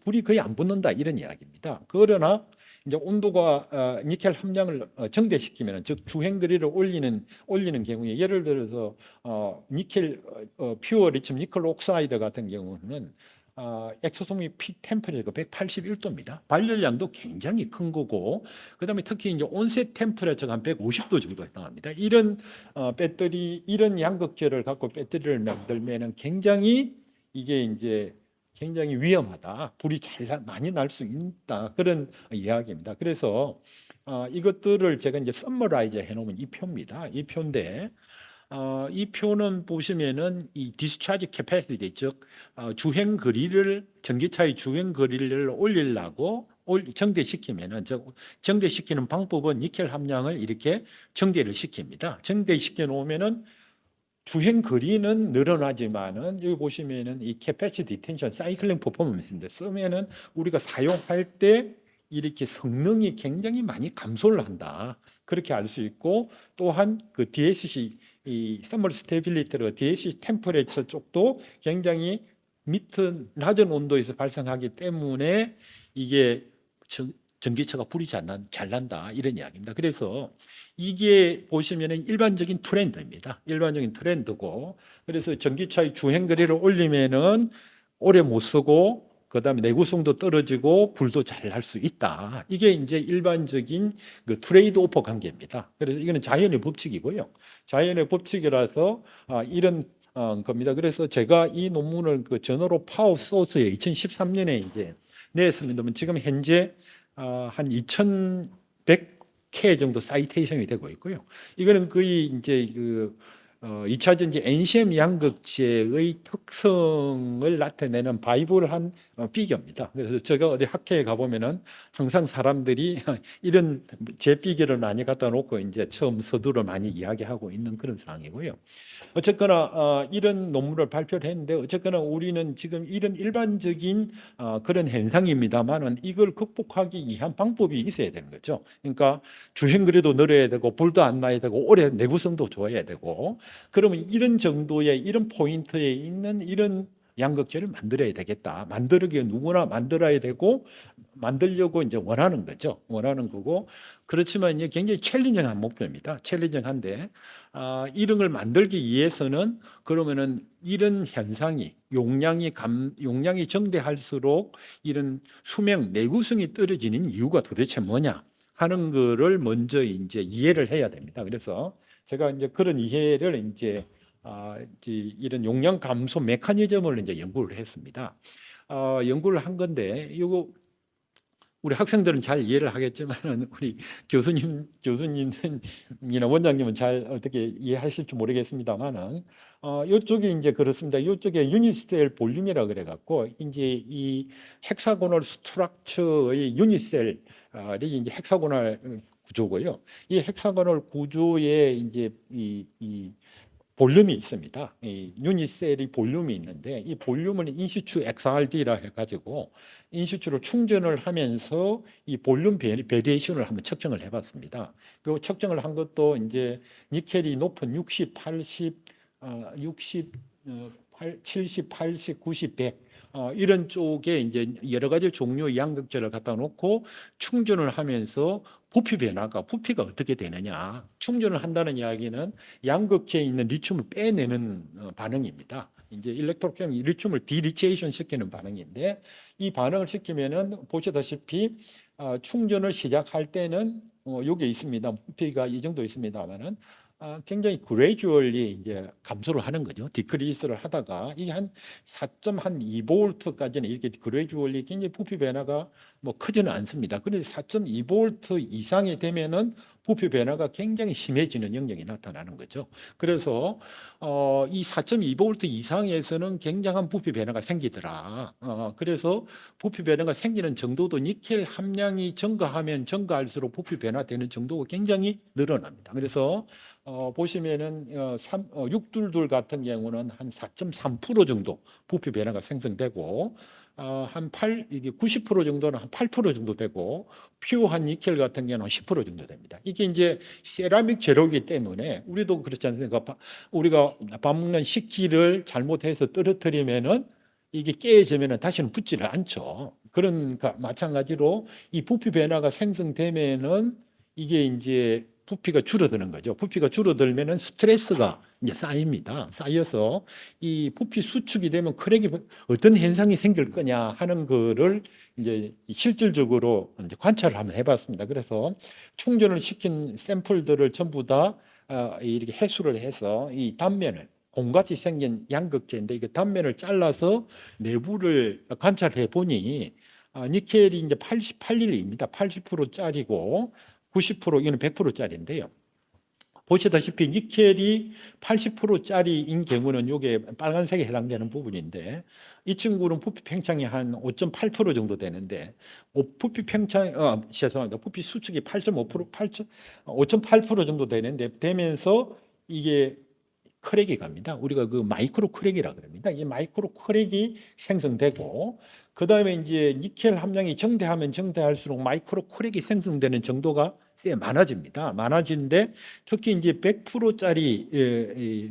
불이 거의 안 붙는다 이런 이야기입니다. 그러나 이제 온도가 니켈 함량을 정대시키면 즉 주행 거리를 올리는 경우에 예를 들어서 니켈 퓨어 리튬 니켈 옥사이드 같은 경우는 엑소소미 픽 템퍼레처가 181도입니다. 발열량도 굉장히 큰 거고, 그다음에 특히 이제 온셋 템퍼레처가 한 150도 정도 해당합니다. 이런 이런 양극재를 갖고 배터리를 만들면은 굉장히 이게 이제 굉장히 위험하다. 불이 많이 날 수 있다. 그런 이야기입니다. 그래서 이것들을 제가 이제 썸머라이즈 해놓으면 이 표입니다. 이 표인데. 이 표는 보시면은 이 디스차지 캐패시티 즉 전기차의 주행 거리를 올리려고 정대시키면은 정대시키는 방법은 니켈 함량을 이렇게 정대를 시킵니다. 정대시켜 놓으면은 주행 거리는 늘어나지만은 여기 보시면은 이 캐패시티 디텐션 사이클링 퍼포먼스인데 쓰면은 우리가 사용할 때 이렇게 성능이 굉장히 많이 감소를 한다. 그렇게 알 수 있고 또한 그 DSC 이 서머 스테빌리티로 DSC 템퍼레처 쪽도 굉장히 낮은 온도에서 발생하기 때문에 이게 전기차가 불이 잘 난다 이런 이야기입니다. 그래서 이게 보시면은 일반적인 트렌드입니다. 일반적인 트렌드고 그래서 전기차의 주행 거리를 올리면은 오래 못 쓰고 그다음에 내구성도 떨어지고 불도 잘 날 수 있다. 이게 이제 일반적인 그 트레이드 오프 관계입니다. 그래서 이거는 자연의 법칙이고요. 자연의 법칙이라서 이런 겁니다. 그래서 제가 이 논문을 그 저널 파워 소스에 2013년에 이제 냈습니다만 지금 현재 한 2,100회 정도 사이테이션이 되고 있고요. 이거는 거의 이제 2차 전지 NCM 양극재의 특성을 나타내는 바이블한 피규어입니다. 그래서 제가 어디 학회에 가보면은 항상 사람들이 이런 제 피규어를 많이 갖다 놓고 이제 처음 서두를 많이 이야기하고 있는 그런 상황이고요. 어쨌거나 이런 논문을 발표를 했는데 어쨌거나 우리는 지금 이런 일반적인 그런 현상입니다만은 이걸 극복하기 위한 방법이 있어야 되는 거죠. 그러니까 주행거리도 늘어야 되고 불도 안 나야 되고 오래 내구성도 좋아야 되고 그러면 이런 정도의 이런 포인트에 있는 이런 양극재를 만들어야 되겠다. 만들기 누구나 만들어야 되고 만들려고 이제 원하는 거죠. 원하는 거고 그렇지만 이제 굉장히 챌린징한 목표입니다. 챌린징한데 이런 걸 만들기 위해서는 그러면은 이런 현상이 용량이 정대할수록 이런 수명 내구성이 떨어지는 이유가 도대체 뭐냐 하는 거를 먼저 이제 이해를 해야 됩니다. 그래서 제가 이제 그런 이해를 이제 이런 용량 감소 메커니즘을 이제 연구를 했습니다. 연구를 한 건데 이거 우리 학생들은 잘 이해를 하겠지만은 우리 교수님이나 원장님은 잘 어떻게 이해하실지 모르겠습니다만은 이쪽이 이제 그렇습니다. 이쪽에 유니셀 볼륨이라 그래갖고 이제 이 헥사고널 스트럭처의 유니셀이 이제 헥사고널 구조고요. 이 헥사고널 구조에 이제 이 볼륨이 있습니다. 이 유니셀이 볼륨이 있는데 이 볼륨을 인시추 XRD라 해가지고 인시추로 충전을 하면서 이 볼륨 베리에이션을 한번 측정을 해봤습니다. 그 측정을 한 것도 이제 니켈이 높은 60, 80, 60 70, 80, 90, 100 이런 쪽에 이제 여러 가지 종류의 양극재를 갖다 놓고 충전을 하면서 부피가 어떻게 되느냐. 충전을 한다는 이야기는 양극재에 있는 리튬을 빼내는 반응입니다. 이제 일렉트로케미 리튬을 디리치에이션 시키는 반응인데 이 반응을 시키면은 보시다시피 충전을 시작할 때는 여기 있습니다. 부피가 이 정도 있습니다만은 굉장히 그레주얼리 이제 감소를 하는 거죠. 디크리스를 하다가 이게 한 4.2볼트까지는 이렇게 그레주얼리 굉장히 부피 변화가 뭐 크지는 않습니다. 그런데 4.2볼트 이상이 되면은 부피 변화가 굉장히 심해지는 영역이 나타나는 거죠. 그래서 이 4.2볼트 이상에서는 굉장한 부피 변화가 생기더라. 그래서 부피 변화가 생기는 정도도 니켈 함량이 증가하면 증가할수록 부피 변화되는 정도가 굉장히 늘어납니다. 그래서 보시면은 622 같은 경우는 한 4.3% 정도 부피 변화가 생성되고 이게 90% 정도는 한 8% 정도 되고 퓨어한 니켈 같은 경우는 10% 정도 됩니다. 이게 이제 세라믹 재료이기 때문에 우리도 그렇지 않습니까? 우리가 밥 먹는 식기를 잘못해서 떨어뜨리면은 이게 깨지면은 다시는 붙지를 않죠. 그러니까 마찬가지로 이 부피 변화가 생성되면은 이게 이제 부피가 줄어드는 거죠. 부피가 줄어들면은 스트레스가 이제 쌓입니다. 쌓여서 이 부피 수축이 되면 크랙이 어떤 현상이 생길 거냐 하는 거를 이제 실질적으로 이제 관찰을 한번 해봤습니다. 그래서 충전을 시킨 샘플들을 전부 다 이렇게 해수를 해서 이 단면을 공같이 생긴 양극재인데 이게 단면을 잘라서 내부를 관찰해 보니 니켈이 이제 88일입니다. 80%짜리고 90% 이거는 100%짜리인데요. 보시다시피 니켈이 80%짜리인 경우는 이게 빨간색에 해당되는 부분인데 이 친구는 부피 팽창이 한 5.8% 정도 되는데 부피 팽창 죄송합니다. 부피 수축이 8.5% 5.8% 정도 되면서 이게 크랙이 갑니다. 우리가 그 마이크로 크랙이라 그럽니다. 이 마이크로 크랙이 생성되고 그 다음에 이제 니켈 함량이 증대하면 증대할수록 마이크로 크랙이 생성되는 정도가 많아집니다. 많아지는데 특히 이제 100%짜리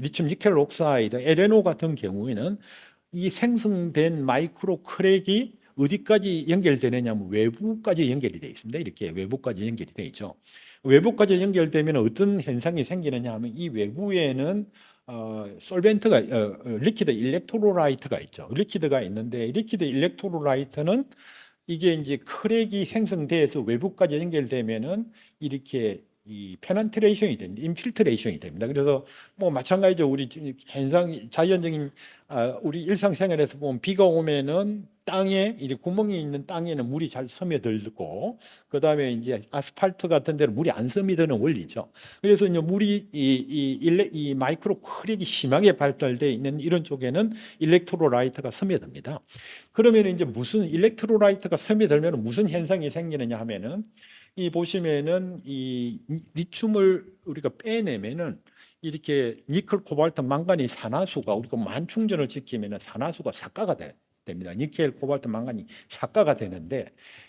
리튬 니켈 옥사이드 LNO 같은 경우에는 이 생성된 마이크로 크랙이 어디까지 연결되느냐면 외부까지 연결이 되어 있습니다. 이렇게 외부까지 연결이 되어 있죠. 외부까지 연결되면 어떤 현상이 생기느냐 하면 이 외부에는 솔벤트가 리퀴드 일렉트로라이트가 있죠. 리퀴드가 있는데 리퀴드 일렉트로라이트는 이게 이제 크랙이 생성돼서 외부까지 연결되면은 이렇게 이 페넌트레이션이 됩니다. 인필트레이션이 됩니다. 그래서 뭐 마찬가지죠. 우리 현상 자연적인 우리 일상생활에서 보면 비가 오면은 땅에 이 구멍이 있는 땅에는 물이 잘 스며들고 그다음에 이제 아스팔트 같은 데는 물이 안 스며드는 원리죠. 그래서 이제 물이 이 마이크로 크랙이 심하게 발달돼 있는 이런 쪽에는 일렉트로라이트가 스며듭니다. 그러면 이제 무슨 일렉트로라이트가 스며들면 무슨 현상이 생기느냐 하면은 이 보시면은 이 리튬을 우리가 빼내면은 이렇게 니켈, 코발트, 망간이 산화수가 우리가 만충전을 시키면은 산화수가 삭가가 됩니다. 니켈, 코발트, 망간이 삭가가 되는데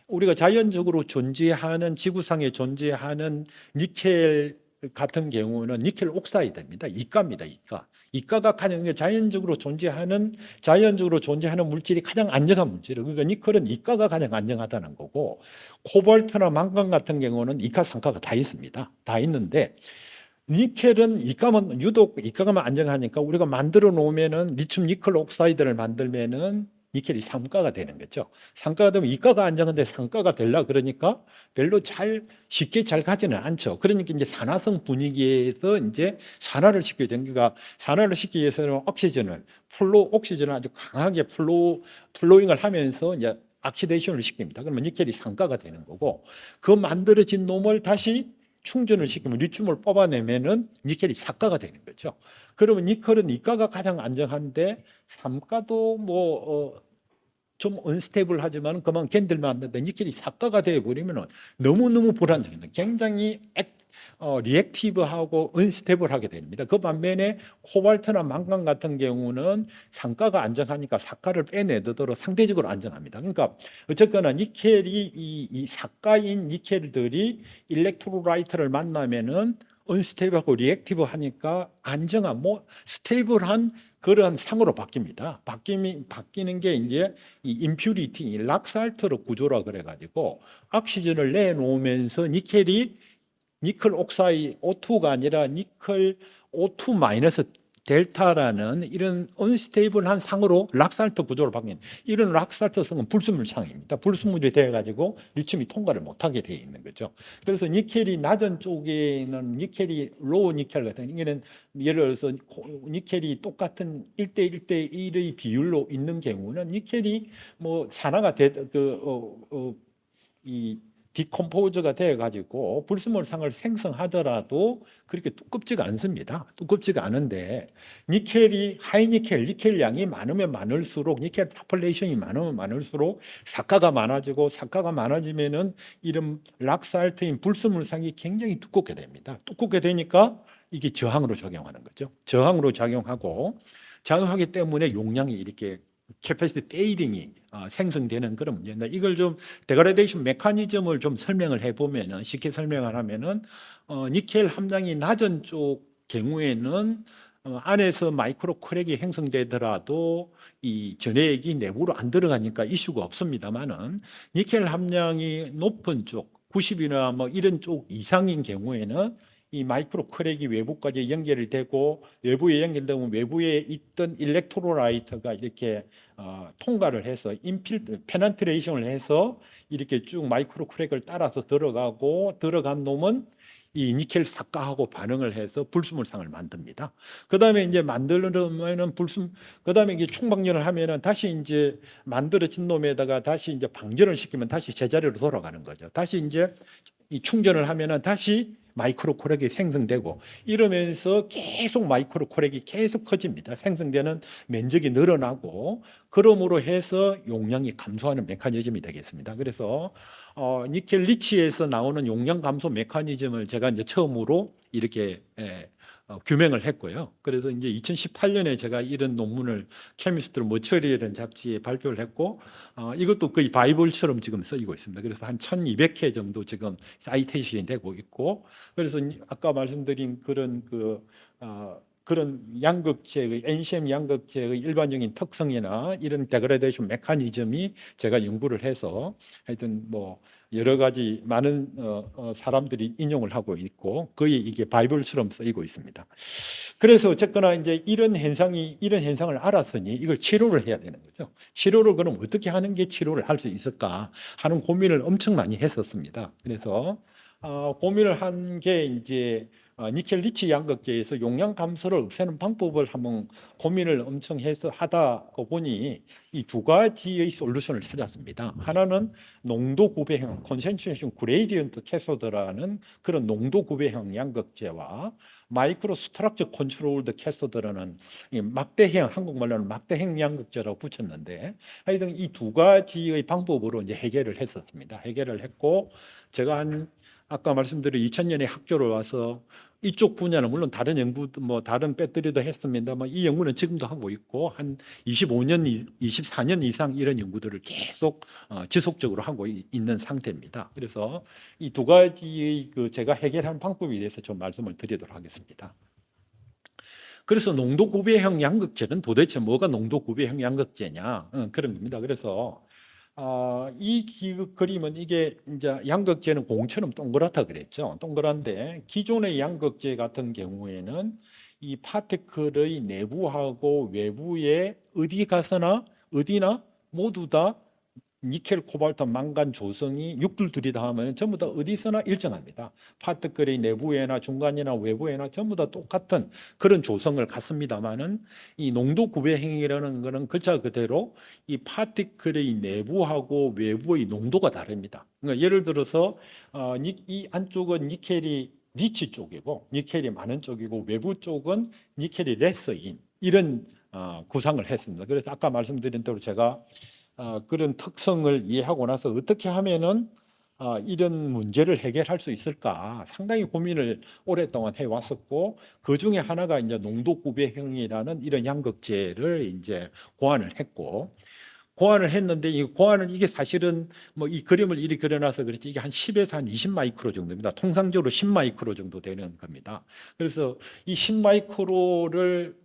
우리가 자연적으로 존재하는 지구상에 존재하는 니켈 같은 경우는 니켈 옥사이드입니다. 이가입니다. 이가가 가장 자연적으로 존재하는 물질이 가장 안정한 물질이에요. 그러니까 니켈은 이가가 가장 안정하다는 거고 코발트나 망간 같은 경우는 이가, 상가가 다 있습니다. 다 있는데 니켈은 유독 이가만 안정하니까 우리가 만들어 놓으면은 리튬 니켈 옥사이드를 만들면은 니켈이 상가가 되는 거죠. 상가가 되면 이가가 안정한데 상가가 되려 그러니까 별로 쉽게 잘 가지는 않죠. 그러니까 이제 산화성 분위기에서 이제 산화를 시켜야 되는 그러니까 산화를 시키기 위해서는 옥시전을 아주 강하게 플로잉을 하면서 이제 악시데이션을 시킵니다. 그러면 니켈이 상가가 되는 거고 그 만들어진 놈을 다시 충전을 시키면 리튬을 뽑아내면은 니켈이 삭가가 되는 거죠. 그러면 니켈은 이가가 가장 안정한데 삼가도 뭐 좀 언스테이블하지만 그만 견딜만 한데 니켈이 삭가가 되어 버리면은 너무너무 불안정해요. 굉장히 리액티브하고 언스테이블하게 됩니다. 그 반면에 코발트나 망간 같은 경우는 상가가 안정하니까 삭가를 빼내도록 상대적으로 안정합니다. 그러니까 어쨌거나 니켈이 이 삭가인 니켈들이 일렉트로라이트를 만나면은 언스테이블하고 리액티브하니까 안정한 스테이블한 그런 상으로 바뀝니다. 바뀌는 게 이제 이 임퓨리티, 락살트 구조라 그래가지고 억시전을 내놓으면서 니켈 옥사이드 O2가 아니라 니켈 O2 마이너스 델타라는 이런 언스테이블한 상으로 락살트 구조로 바뀐 이런 락살트성은 불순물상입니다. 불순물이 되어가지고 리튬이 통과를 못하게 되어 있는 거죠. 그래서 니켈이 낮은 쪽에는 니켈이 로우 니켈 같은 이게는 예를 들어서 니켈이 똑같은 1대 1대 1의 비율로 있는 경우는 니켈이 뭐 산화가 이 디컴포즈가 되어 가지고 불순물상을 생성하더라도 그렇게 두껍지가 않습니다. 두껍지가 않은데 니켈 양이 많으면 많을수록 니켈 파퓰레이션이 많으면 많을수록 삭가가 많아지고 삭가가 많아지면은 이런 락살트인 불순물상이 굉장히 두껍게 됩니다. 두껍게 되니까 이게 저항으로 작용하는 거죠. 저항으로 작용하기 때문에 용량이 이렇게 캐패시티 페이딩이 생성되는 그런 문제인데 이걸 좀 데그레이션 메커니즘을 좀 설명을 해보면은 쉽게 설명을 하면은 니켈 함량이 낮은 쪽 경우에는 안에서 마이크로 크랙이 형성되더라도 이 전해액이 내부로 안 들어가니까 이슈가 없습니다만은 니켈 함량이 높은 쪽 90이나 뭐 이런 쪽 이상인 경우에는 이 마이크로 크랙이 외부까지 연결이 되고 외부에 연결되면 외부에 있던 일렉트로라이트가 이렇게 통과를 해서 페넌트레이션을 해서 이렇게 쭉 마이크로 크랙을 따라서 들어가고 들어간 놈은 이 니켈 삭가하고 반응을 해서 불순물상을 만듭니다. 그다음에 이제 만들면은 그다음에 이게 충방전을 하면은 다시 이제 만들어진 놈에다가 다시 이제 방전을 시키면 다시 제자리로 돌아가는 거죠. 다시 이제 이 충전을 하면은 다시 마이크로 코렉이 생성되고 이러면서 계속 마이크로 코렉이 계속 커집니다. 생성되는 면적이 늘어나고 그러므로 해서 용량이 감소하는 메커니즘이 되겠습니다. 그래서 니켈 리치에서 나오는 용량 감소 메커니즘을 제가 이제 처음으로 이렇게 규명을 했고요. 그래서 이제 2018년에 제가 이런 논문을 케미스트 머처리라는 잡지에 발표를 했고 이것도 거의 바이블처럼 지금 쓰이고 있습니다. 그래서 한 1200회 정도 지금 사이테이션이 되고 있고 그래서 아까 말씀드린 그런 양극재의 NCM 양극재의 일반적인 특성이나 이런 데그레이션 메커니즘이 제가 연구를 해서 하여튼 뭐 여러 가지 많은 사람들이 인용을 하고 있고 거의 이게 바이블처럼 쓰이고 있습니다. 그래서 어쨌거나 이제 이런 현상을 알았으니 이걸 치료를 해야 되는 거죠. 치료를 그럼 어떻게 하는 게 치료를 할 수 있을까 하는 고민을 엄청 많이 했었습니다. 그래서 고민을 한 게 이제 니켈 리치 양극재에서 용량 감소를 없애는 방법을 한번 고민을 엄청 해서 하다 보니 이 두 가지의 솔루션을 찾았습니다. 하나는 농도 구배형 컨센트레이션 그레이디언트 캐소드라는 그런 농도 구배형 양극재와 마이크로 스트럭처 컨트롤드 캐소드라는 막대형 한국말로는 막대형 양극재라고 붙였는데 하여튼 이 두 가지의 방법으로 이제 해결을 했었습니다. 해결을 했고 제가 아까 말씀드린 2000년에 학교를 와서 이쪽 분야는 물론 다른 연구도 뭐 다른 배터리도 했습니다만 이 연구는 지금도 하고 있고 한 25년, 24년 이상 이런 연구들을 계속 지속적으로 하고 있는 상태입니다. 그래서 이 두 가지의 제가 해결하는 방법에 대해서 좀 말씀을 드리도록 하겠습니다. 그래서 농도 구배형 양극재는 도대체 뭐가 농도 구배형 양극재냐 그런 겁니다. 그래서 이 그림은 이게 이제 양극재는 공처럼 동그랗다 그랬죠. 동그란데 기존의 양극재 같은 경우에는 이 파티클의 내부하고 외부에 어디나 모두 다 니켈, 코발트, 망간 조성이 육들들이 다 하면 전부 다 어디서나 일정합니다. 파티클의 내부에나 중간이나 외부에나 전부 다 똑같은 그런 조성을 갖습니다만은 이 농도 구배형이라는 것은 글자 그대로 이 파티클의 내부하고 외부의 농도가 다릅니다. 그러니까 예를 들어서 이 안쪽은 니켈이 리치 쪽이고 니켈이 많은 쪽이고 외부 쪽은 니켈이 레스인 이런 구상을 했습니다. 그래서 아까 말씀드린 대로 제가 그런 특성을 이해하고 나서 어떻게 하면은 이런 문제를 해결할 수 있을까 상당히 고민을 오랫동안 해왔었고 그 중에 하나가 이제 농도 구배형이라는 이런 양극재를 이제 고안을 했는데 이게 사실은 뭐 이 그림을 이리 그려놔서 그렇지 이게 한 10에서 한 20 마이크로 정도입니다. 통상적으로 10 마이크로 정도 되는 겁니다. 그래서 이 10 마이크로를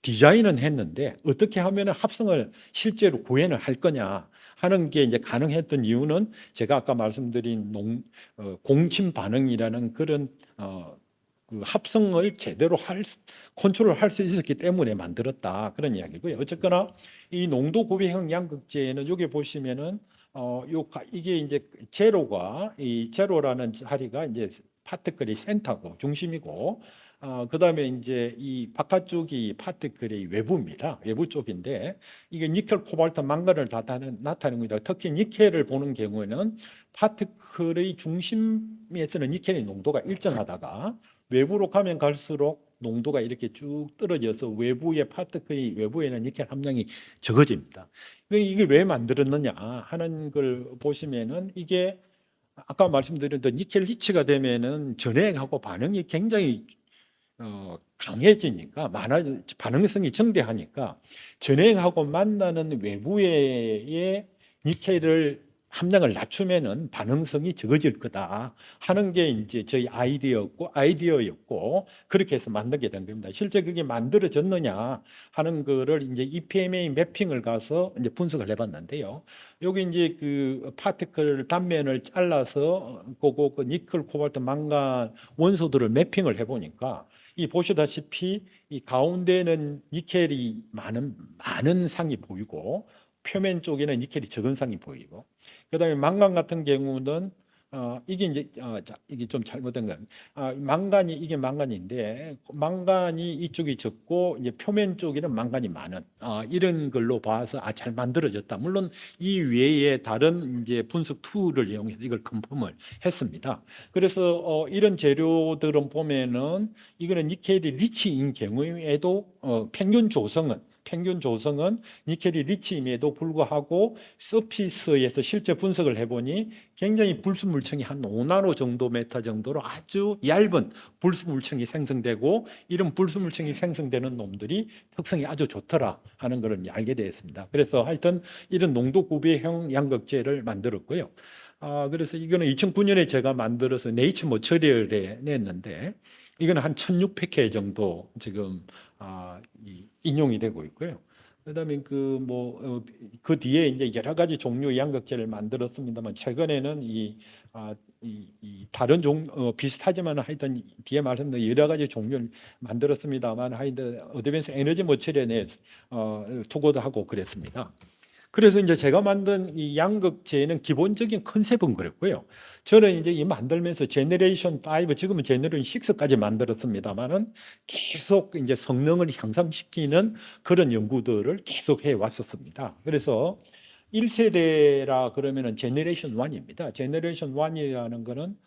디자인은 했는데 어떻게 하면 합성을 실제로 구현을 할 거냐 하는 게 이제 가능했던 이유는 제가 아까 말씀드린 공침 반응이라는 그런 그 합성을 제대로 컨트롤할 수 있었기 때문에 만들었다 그런 이야기고요. 어쨌거나 이 농도 구배형 양극재는 여기 보시면은 이게 이제 제로가 이 제로라는 자리가 이제 파티클의 센터고 중심이고 그다음에 이제 이 바깥쪽이 파티클의 외부입니다. 외부 쪽인데 이게 니켈, 코발트, 망간을 다 나타내는 겁니다. 특히 니켈을 보는 경우에는 파티클의 중심에서는 니켈의 농도가 일정하다가 외부로 가면 갈수록 농도가 이렇게 쭉 떨어져서 외부의 파티클의 외부에는 니켈 함량이 적어집니다. 이게 왜 만들었느냐 하는 걸 보시면은 이게 아까 말씀드린 니켈 리치가 되면은 전해하고 반응이 굉장히 강해지니까 반응성이 증대하니까 전해하고 만나는 외부의 니켈을 함량을 낮추면은 반응성이 적어질 거다 하는 게 이제 저희 아이디어였고 그렇게 해서 만들게 된 겁니다. 실제 그게 만들어졌느냐 하는 거를 이제 EPMA 매핑을 가서 이제 분석을 해봤는데요. 여기 이제 그 파티클 단면을 잘라서 그 니켈, 코발트, 망간 원소들을 매핑을 해보니까 이 보시다시피 이 가운데는 니켈이 많은 상이 보이고 표면 쪽에는 니켈이 적은 상이 보이고 그다음에 망간 같은 경우는 이게 이제 이게 좀 잘못된 거예요. 망간이 이게 망간인데 망간이 이쪽이 적고 이제 표면 쪽에는 망간이 많은 이런 걸로 봐서 잘 만들어졌다. 물론 이 외에 다른 이제 분석 툴을 이용해서 이걸 컨펌을 했습니다. 그래서 이런 재료들은 보면은 이거는 니켈이 리치인 경우에도 평균 조성은 니켈이 리치임에도 불구하고 서피스에서 실제 분석을 해보니 굉장히 불순물층이 한 5나노 정도 메타 정도로 아주 얇은 불순물층이 생성되고 이런 불순물층이 생성되는 놈들이 특성이 아주 좋더라 하는 것을 알게 되었습니다. 그래서 하여튼 이런 농도 구배형 양극재를 만들었고요. 그래서 이거는 2009년에 제가 만들어서 네이처 머처리얼에 냈는데 이거는 한 1600회 정도 지금 인용이 되고 있고요. 그다음에 그 뒤에 이제 여러 가지 종류의 양극재를 만들었습니다만 최근에는 이 다른 비슷하지만 하여튼 뒤에 말씀드린 여러 가지 종류를 만들었습니다만 하여튼 어드밴스 에너지 머처리얼에 투고도 하고 그랬습니다. 그래서 이제 제가 만든 이 양극재는 기본적인 컨셉은 그랬고요. 저는 이제 이 만들면서 제너레이션 5, 지금은 제너레이션 6까지 만들었습니다만은 계속 이제 성능을 향상시키는 그런 연구들을 계속 해 왔었습니다. 그래서 1세대라 그러면은 제너레이션 1입니다. 제너레이션 1이라는 거는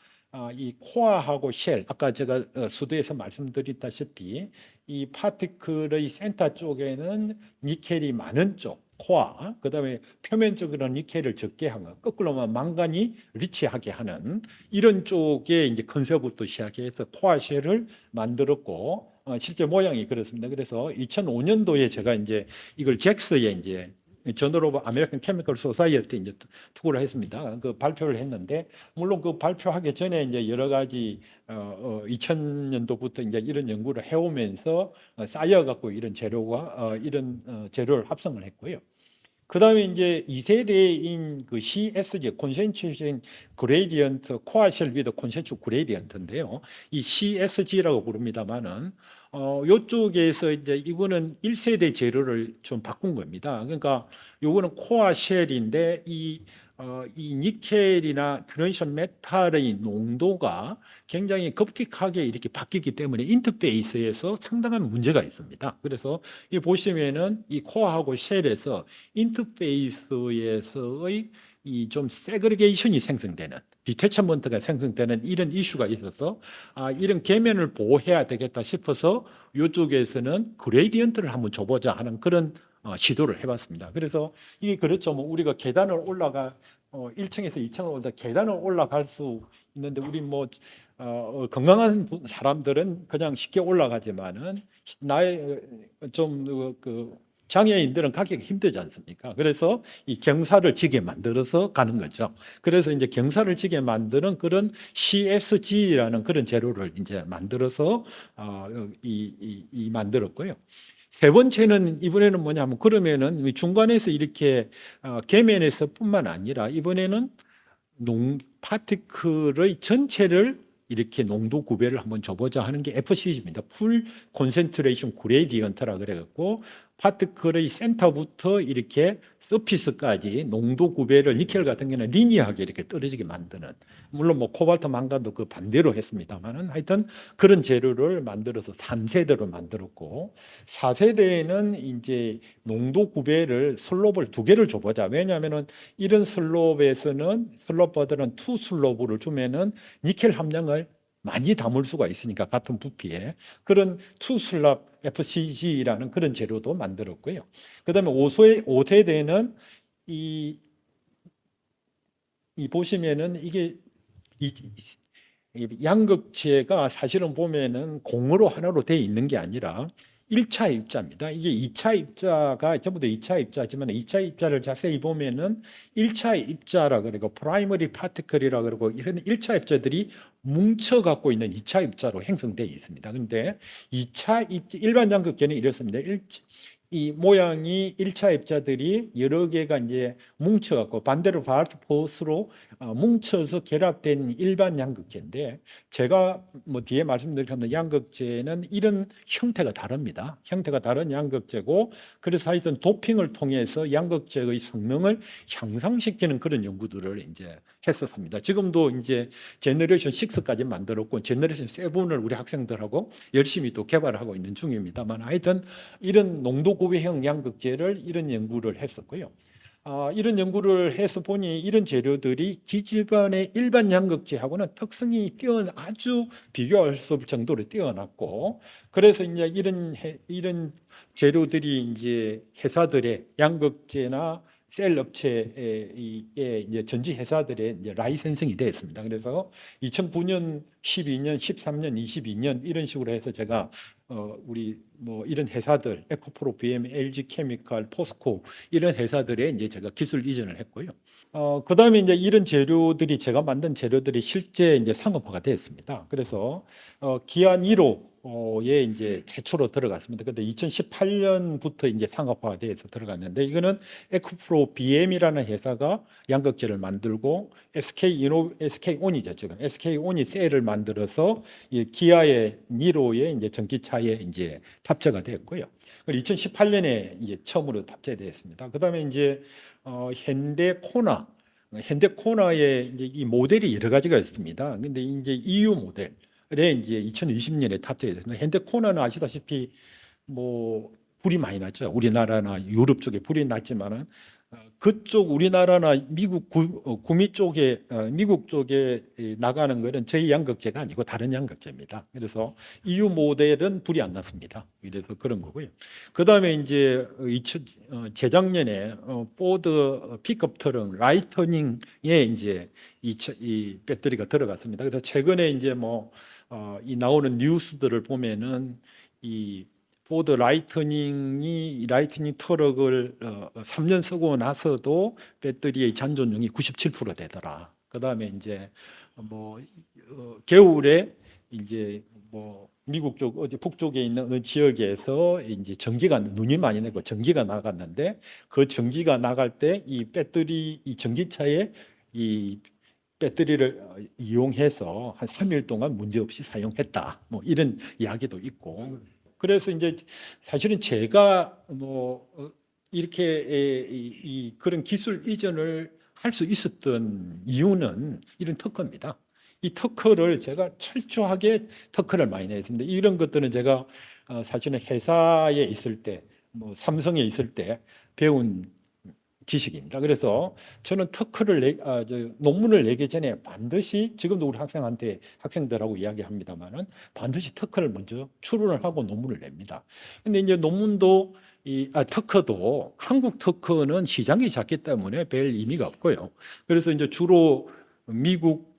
이 코어하고 쉘, 아까 제가 수도에서 말씀드렸다시피 이 파티클의 센터 쪽에는 니켈이 많은 쪽, 코어, 그다음에 표면적으로는 니켈을 적게 하는 거꾸로 망간이 리치하게 하는 이런 쪽에 이제 컨셉부터 시작해서 코어 쉘을 만들었고 실제 모양이 그렇습니다. 그래서 2005년도에 제가 이제 이걸 잭스에 이제 저널 오브 아메리칸 케미컬 소사이어티 이제 투고를 했습니다. 그 발표를 했는데 물론 그 발표하기 전에 이제 여러 가지 2000년도부터 이제 이런 연구를 해오면서 쌓여 갖고 이런 재료가 이런 재료를 합성을 했고요. 그다음에 이제 2세대인 그 CSG 컨센트레이션 그레디언트 코어 쉘 위드 컨센트 그레디언트인데요. 이 CSG라고 부릅니다만은 요쪽에서 이제 이거는 1세대 재료를 좀 바꾼 겁니다. 그러니까 요거는 코어 쉘인데 이 니켈이나 트랜지션 메탈의 농도가 굉장히 급격하게 이렇게 바뀌기 때문에 인터페이스에서 상당한 문제가 있습니다. 그래서 이 보시면은 이 코어하고 쉘에서 인터페이스에서의 이 좀 세그리게이션이 생성되는 디태처먼트가 생성되는 이런 이슈가 있어서 이런 계면을 보호해야 되겠다 싶어서 이쪽에서는 그레디언트를 한번 줘보자 하는 그런 시도를 해봤습니다. 그래서 이게 그렇죠. 뭐 우리가 계단을 1층에서 2층을 올라 계단을 올라갈 수 있는데 우리 건강한 사람들은 그냥 쉽게 올라가지만은 나의 좀 장애인들은 가기가 힘들지 않습니까? 그래서 이 경사를 지게 만들어서 가는 거죠. 그래서 이제 경사를 지게 만드는 그런 CSG라는 그런 재료를 이제 만들어서 만들었고요. 세 번째는 이번에는 뭐냐면 그러면은 중간에서 이렇게 계면에서뿐만 아니라 이번에는 파티클의 전체를 이렇게 농도 구별을 한번 줘보자 하는 게 FCG입니다. 풀 콘센트레이션 그레디언트라 그래갖고 파티클의 센터부터 이렇게 서피스까지 농도 구별을 니켈 같은 경우는 리니어하게 이렇게 떨어지게 만드는, 물론 뭐 코발트 망간도 그 반대로 했습니다만은 하여튼 그런 재료를 만들어서 3세대로 만들었고 4세대에는 이제 농도 구별을 슬롭을 2개를 줘보자. 왜냐하면은 이런 슬롭보다는 투 슬롭을 주면은 니켈 함량을 많이 담을 수가 있으니까 같은 부피에 그런 투 슬랍 FCG라는 그런 재료도 만들었고요. 그다음에 5세대는 이 보시면은 이게 이 양극재가 사실은 보면은 공으로 하나로 되어 있는 게 아니라 1차 입자입니다. 이게 2차 입자가 전부 다 2차 입자지만 2차 입자를 자세히 보면은 1차 입자라 그러고 프라이머리 파티클이라 그러고 이런 1차 입자들이 뭉쳐 갖고 있는 2차 입자로 형성되어 있습니다. 근데 2차 입자 일반 양극재는 이렇습니다. 이 모양이 1차 입자들이 여러 개가 이제 뭉쳐 갖고 반대로 바르트포스로 뭉쳐서 결합된 일반 양극재인데 제가 뭐 뒤에 말씀드린 양극재는 이런 형태가 다릅니다. 형태가 다른 양극재고 그래서 하여튼 도핑을 통해서 양극재의 성능을 향상시키는 그런 연구들을 이제 했었습니다. 지금도 이제 제너레이션 6까지 만들었고 제너레이션 7을 우리 학생들하고 열심히 또 개발하고 있는 중입니다만 하여튼 이런 농도 구배형 양극재를 이런 연구를 했었고요. 이런 연구를 해서 보니 이런 재료들이 기존의 일반 양극재하고는 특성이 아주 비교할 수 없을 정도로 뛰어났고, 그래서 이제 이런 재료들이 이제 회사들의 양극재나 셀 업체의 이제 전지 회사들의 이제 라이센싱이 되었습니다. 그래서 2009년, 12년, 13년, 22년 이런 식으로 해서 제가 우리 뭐 이런 회사들 에코프로, BM, LG 케미칼, 포스코 이런 회사들에 이제 제가 기술 이전을 했고요. 그다음에 이제 이런 재료들이 제가 만든 재료들이 실제 이제 상업화가 되었습니다. 그래서 기안 1호에 이제 최초로 들어갔습니다. 근데 2018년부터 이제 상업화가 돼서 들어갔는데 이거는 에코프로 BM이라는 회사가 양극재를 만들고 SK온이죠. 지금 SK온이 셀을 만들어서 이 기아의 니로의 이제 전기차에 이제 탑재가 됐고요. 2018년에 이제 처음으로 탑재되었습니다. 그다음에 이제 현대코나의 이제 이 모델이 여러 가지가 있습니다. 근데 이제 EU 모델에 이제 2020년에 탑재됐습니다. 현대코나는 아시다시피 뭐 불이 많이 났죠. 우리나라나 유럽 쪽에 불이 났지만은 그쪽 우리나라나 미국 구미 쪽에 미국 쪽에 나가는 거는 저희 양극재가 아니고 다른 양극재입니다. 그래서 EU 모델은 불이 안 났습니다. 그래서 그런 거고요. 그다음에 이제 재작년에 포드 픽업 트럭 라이터닝에 이제 이 배터리가 들어갔습니다. 그래서 최근에 이제 이 나오는 뉴스들을 보면은 이 포드 라이트닝 트럭을 3년 쓰고 나서도 배터리의 잔존율이 97% 되더라. 그다음에 이제 겨울에 이제 미국 쪽 어디 북쪽에 있는 어느 지역에서 이제 눈이 많이 내고 전기가 나갔는데 그 전기가 나갈 때 이 전기차에 이 배터리를 이용해서 한 3일 동안 문제없이 사용했다. 이런 이야기도 있고. 그래서 이제 사실은 제가 이렇게 그런 기술 이전을 할 수 있었던 이유는 이런 특허입니다. 이 특허를 제가 철저하게 특허를 많이 냈습니다. 이런 것들은 제가 사실은 회사에 있을 때, 삼성에 있을 때 배운 지식입니다. 그래서 저는 논문을 내기 전에 반드시 지금도 우리 학생들하고 이야기합니다만은 반드시 특허를 먼저 출원을 하고 논문을 냅니다. 근데 이제 논문도 특허도 한국 특허는 시장이 작기 때문에 별 의미가 없고요. 그래서 이제 주로 미국,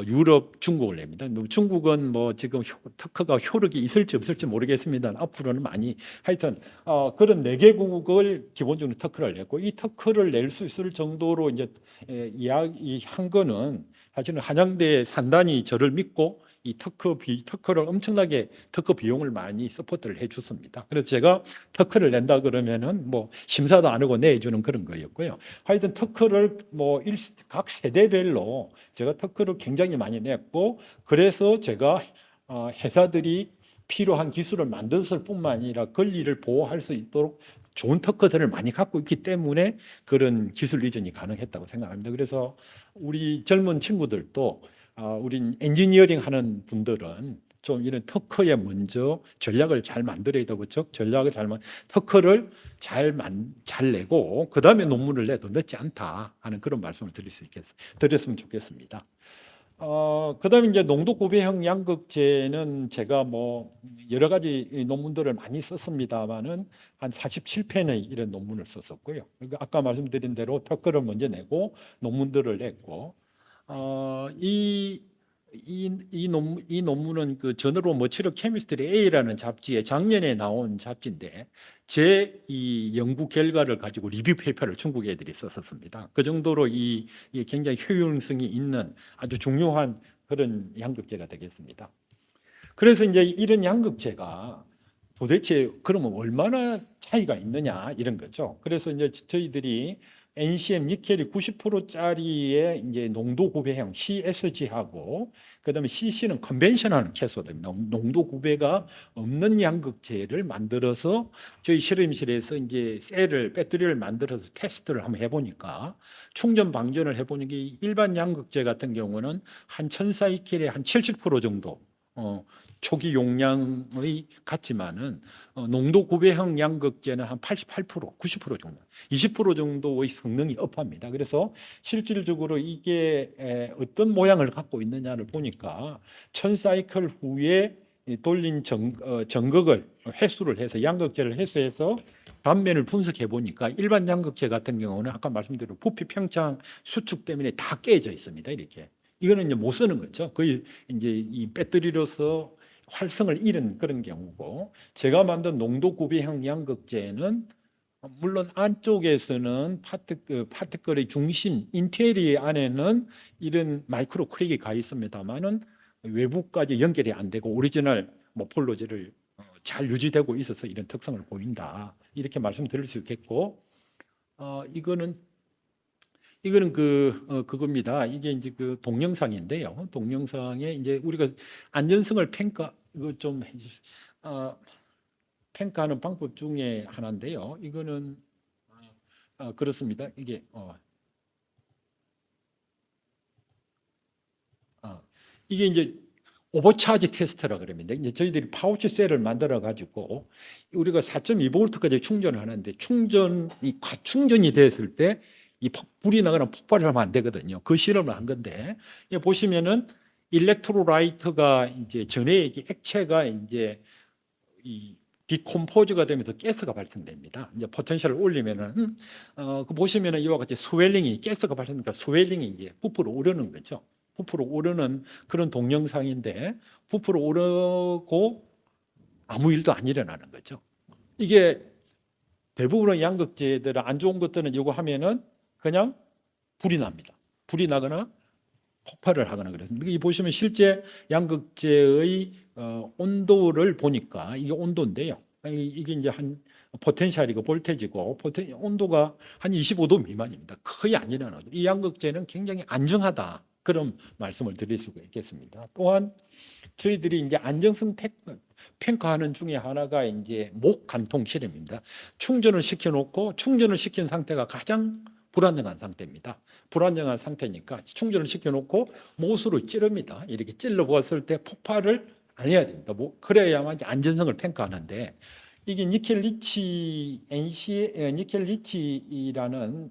유럽, 중국을 냅니다. 중국은 지금 특허가 효력이 있을지 없을지 모르겠습니다. 앞으로는 많이 하여튼 그런 4개국을 기본적으로 특허를 냈고 이 특허를 낼 수 있을 정도로 이제 이야기한 거는 사실은 한양대 산단이 저를 믿고 이 특허를 엄청나게 특허 비용을 많이 서포트를 해줬습니다. 그래서 제가 특허를 낸다 그러면은 뭐 심사도 안 하고 내주는 그런 거였고요. 하여튼 특허를 뭐 각 세대별로 제가 특허를 굉장히 많이 냈고, 그래서 제가 회사들이 필요한 기술을 만들었을 뿐만 아니라 권리를 보호할 수 있도록 좋은 특허들을 많이 갖고 있기 때문에 그런 기술 이전이 가능했다고 생각합니다. 그래서 우리 젊은 친구들도 우리 엔지니어링 하는 분들은 좀 이런 특허에 먼저 전략을 잘 만들어야 되고, 즉 전략을 특허를 잘 내고 그 다음에 논문을 내도 늦지 않다 하는 그런 말씀을 드렸으면 좋겠습니다. 그다음에 이제 농도 구배형 양극재는 제가 뭐 여러 가지 논문들을 많이 썼습니다만은 한 47편의 이런 논문을 썼었고요. 그러니까 아까 말씀드린 대로 특허를 먼저 내고 논문들을 냈고, 이 논문은 그 저널 머티리얼 케미스트리 A라는 잡지에 작년에 나온 잡지인데, 제 이 연구 결과를 가지고 리뷰 페이퍼를 중국 애들이 썼었습니다. 그 정도로 이 굉장히 효용성이 있는 아주 중요한 그런 양극재가 되겠습니다. 그래서 이제 이런 양극재가 도대체 그러면 얼마나 차이가 있느냐 이런 거죠. 그래서 이제 저희들이 NCM 니켈이 90%짜리의 이제 농도 구배형 CSG하고, 그다음에 CC는 컨벤셔널 캐소드입니다. 농도 구배가 없는 양극재를 만들어서 저희 실험실에서 이제 배터리를 만들어서 테스트를 한번 해보니까, 충전 방전을 해보니까 일반 양극재 같은 경우는 한 1000사이클에 한 70% 정도 초기 용량의 같지만은 농도 구배형 양극재는 한 88%, 90% 정도, 20% 정도의 성능이 업합니다. 그래서 실질적으로 이게 어떤 모양을 갖고 있느냐를 보니까 1000사이클 후에 돌린 전극을 회수를 해서 양극재를 회수해서 단면을 분석해 보니까 일반 양극재 같은 경우는 아까 말씀드린 부피 평창 수축 때문에 다 깨져 있습니다. 이렇게 이거는 이제 못 쓰는 거죠. 거의 이제 이 배터리로서 활성을 잃은 그런 경우고, 제가 만든 농도 구배형 양극재는 물론 안쪽에서는 파티클의 중심 인테리어 안에는 이런 마이크로 크랙이 가 있습니다만은 외부까지 연결이 안 되고 오리지널 모폴로지를 잘 유지되고 있어서 이런 특성을 보인다, 이렇게 말씀드릴 수 있겠고, 이거는 그겁니다. 이게 이제 그 동영상인데요. 동영상에 이제 우리가 안전성을 평가하는 방법 중에 하나인데요. 이거는 그렇습니다. 이게 이제 오버차지 테스트라 그럽니다. 이제 저희들이 파우치 셀을 만들어 가지고 우리가 4.2V까지 충전을 하는데, 충전이 과충전이 됐을 때 이 불이 나거나 폭발을 하면 안 되거든요. 그 실험을 한 건데, 보시면은 일렉트로라이트가 이제 전해 액체가 이제 이 디콤포즈가 되면서 가스가 발생됩니다. 이제 포텐셜을 올리면은 그 보시면은 이와 같이 스웰링이, 가스가 발생되니까 스웰링이 이제 부풀어 오르는 거죠. 부풀어 오르는 그런 동영상인데, 부풀어 오르고 아무 일도 안 일어나는 거죠. 이게 대부분의 양극재들은 안 좋은 것들은 이거 하면은 그냥 불이 납니다. 불이 나거나 폭발을 하거나 그렇습니다. 이 보시면 실제 양극재의 온도를 보니까 이게 온도인데요. 이게 이제 한 포텐셜이고 볼테지고, 온도가 한 25도 미만입니다. 거의 안 일어나죠. 이 양극재는 굉장히 안정하다, 그런 말씀을 드릴 수가 있겠습니다. 또한 저희들이 이제 안정성 평가하는 중에 하나가 이제 목 관통 실험입니다. 충전을 시켜놓고 충전을 시킨 상태가 가장 불안정한 상태입니다. 불안정한 상태니까 충전을 시켜놓고 못으로 찌릅니다. 이렇게 찔러 보았을 때 폭발을 안 해야 됩니다. 그래야만 안전성을 평가하는데, 이게 니켈 리치라는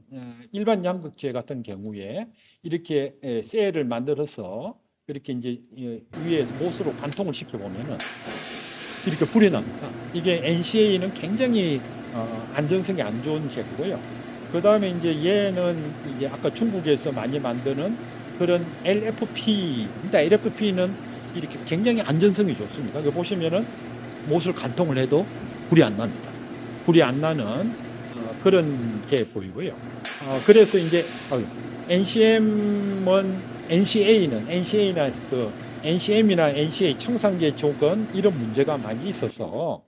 일반 양극재 같은 경우에 이렇게 셀을 만들어서 이렇게 이제 위에 못으로 관통을 시켜보면은 이렇게 불이 납니다. 이게 NCA는 굉장히 안전성이 안 좋은 재고요. 그 다음에 이제 얘는 이제 아까 중국에서 많이 만드는 그런 LFP입니다. LFP는 이렇게 굉장히 안전성이 좋습니다. 여기 보시면은 못을 관통을 해도 불이 안 납니다. 불이 안 나는 그런 게 보이고요. 그래서 이제 NCA는 그 NCM이나 NCA 청산계 쪽은 이런 문제가 많이 있어서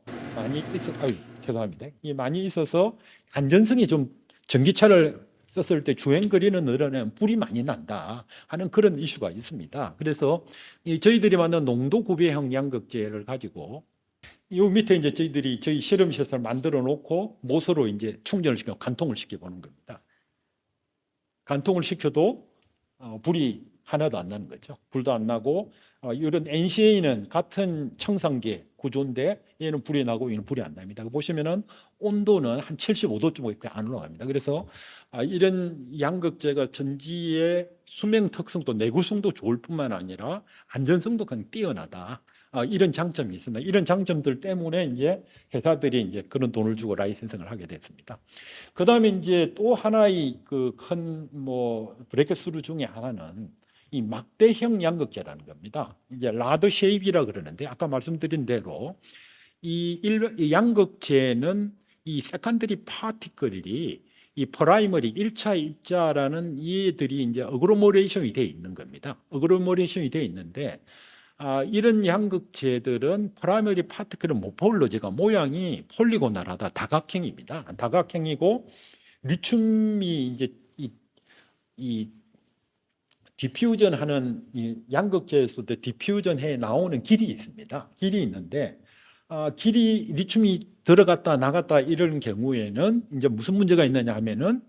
죄송합니다. 이 많이 있어서 안전성이 좀 전기차를 썼을 때 주행 거리는 늘어나면 불이 많이 난다 하는 그런 이슈가 있습니다. 그래서 저희들이 만든 농도 구배형 양극재를 가지고 이 밑에 이제 저희들이 저희 실험 시설을 만들어 놓고 모서로 이제 충전을 시켜 간통을 시켜 보는 겁니다. 간통을 시켜도 불이 하나도 안 나는 거죠. 불도 안 나고 이런 NCA는 같은 청산계 구조인데 얘는 불이 나고 얘는 불이 안 납니다. 보시면은 온도는 한 75도쯤밖에 안 올라갑니다. 그래서 이런 양극재가 전지의 수명 특성도 내구성도 좋을 뿐만 아니라 안전성도 굉장히 뛰어나다. 이런 장점이 있습니다. 이런 장점들 때문에 이제 회사들이 이제 그런 돈을 주고 라이센싱을 하게 됐습니다. 그 다음에 이제 또 하나의 그 큰 뭐 브레이크 스루 중에 하나는 이 막대형 양극재라는 겁니다. 이제 라드 쉐입이라 그러는데 아까 말씀드린 대로 이 양극재는 이 세컨더리 파티클이 이 프라이머리 1차 입자라는 얘들이 이제 어그로모레이션이 돼 있는 겁니다. 어그로모레이션이 돼 있는데 이런 양극재들은 프라이머리 파티클은 모폴로지가 모양이 폴리고널하다 다각형입니다. 다각형이고 리튬이 이제 이 디퓨전하는 이 양극재에서도 디퓨전해 나오는 길이 있습니다. 길이 있는데 길이 리튬이 들어갔다 나갔다 이런 경우에는 이제 무슨 문제가 있느냐 하면은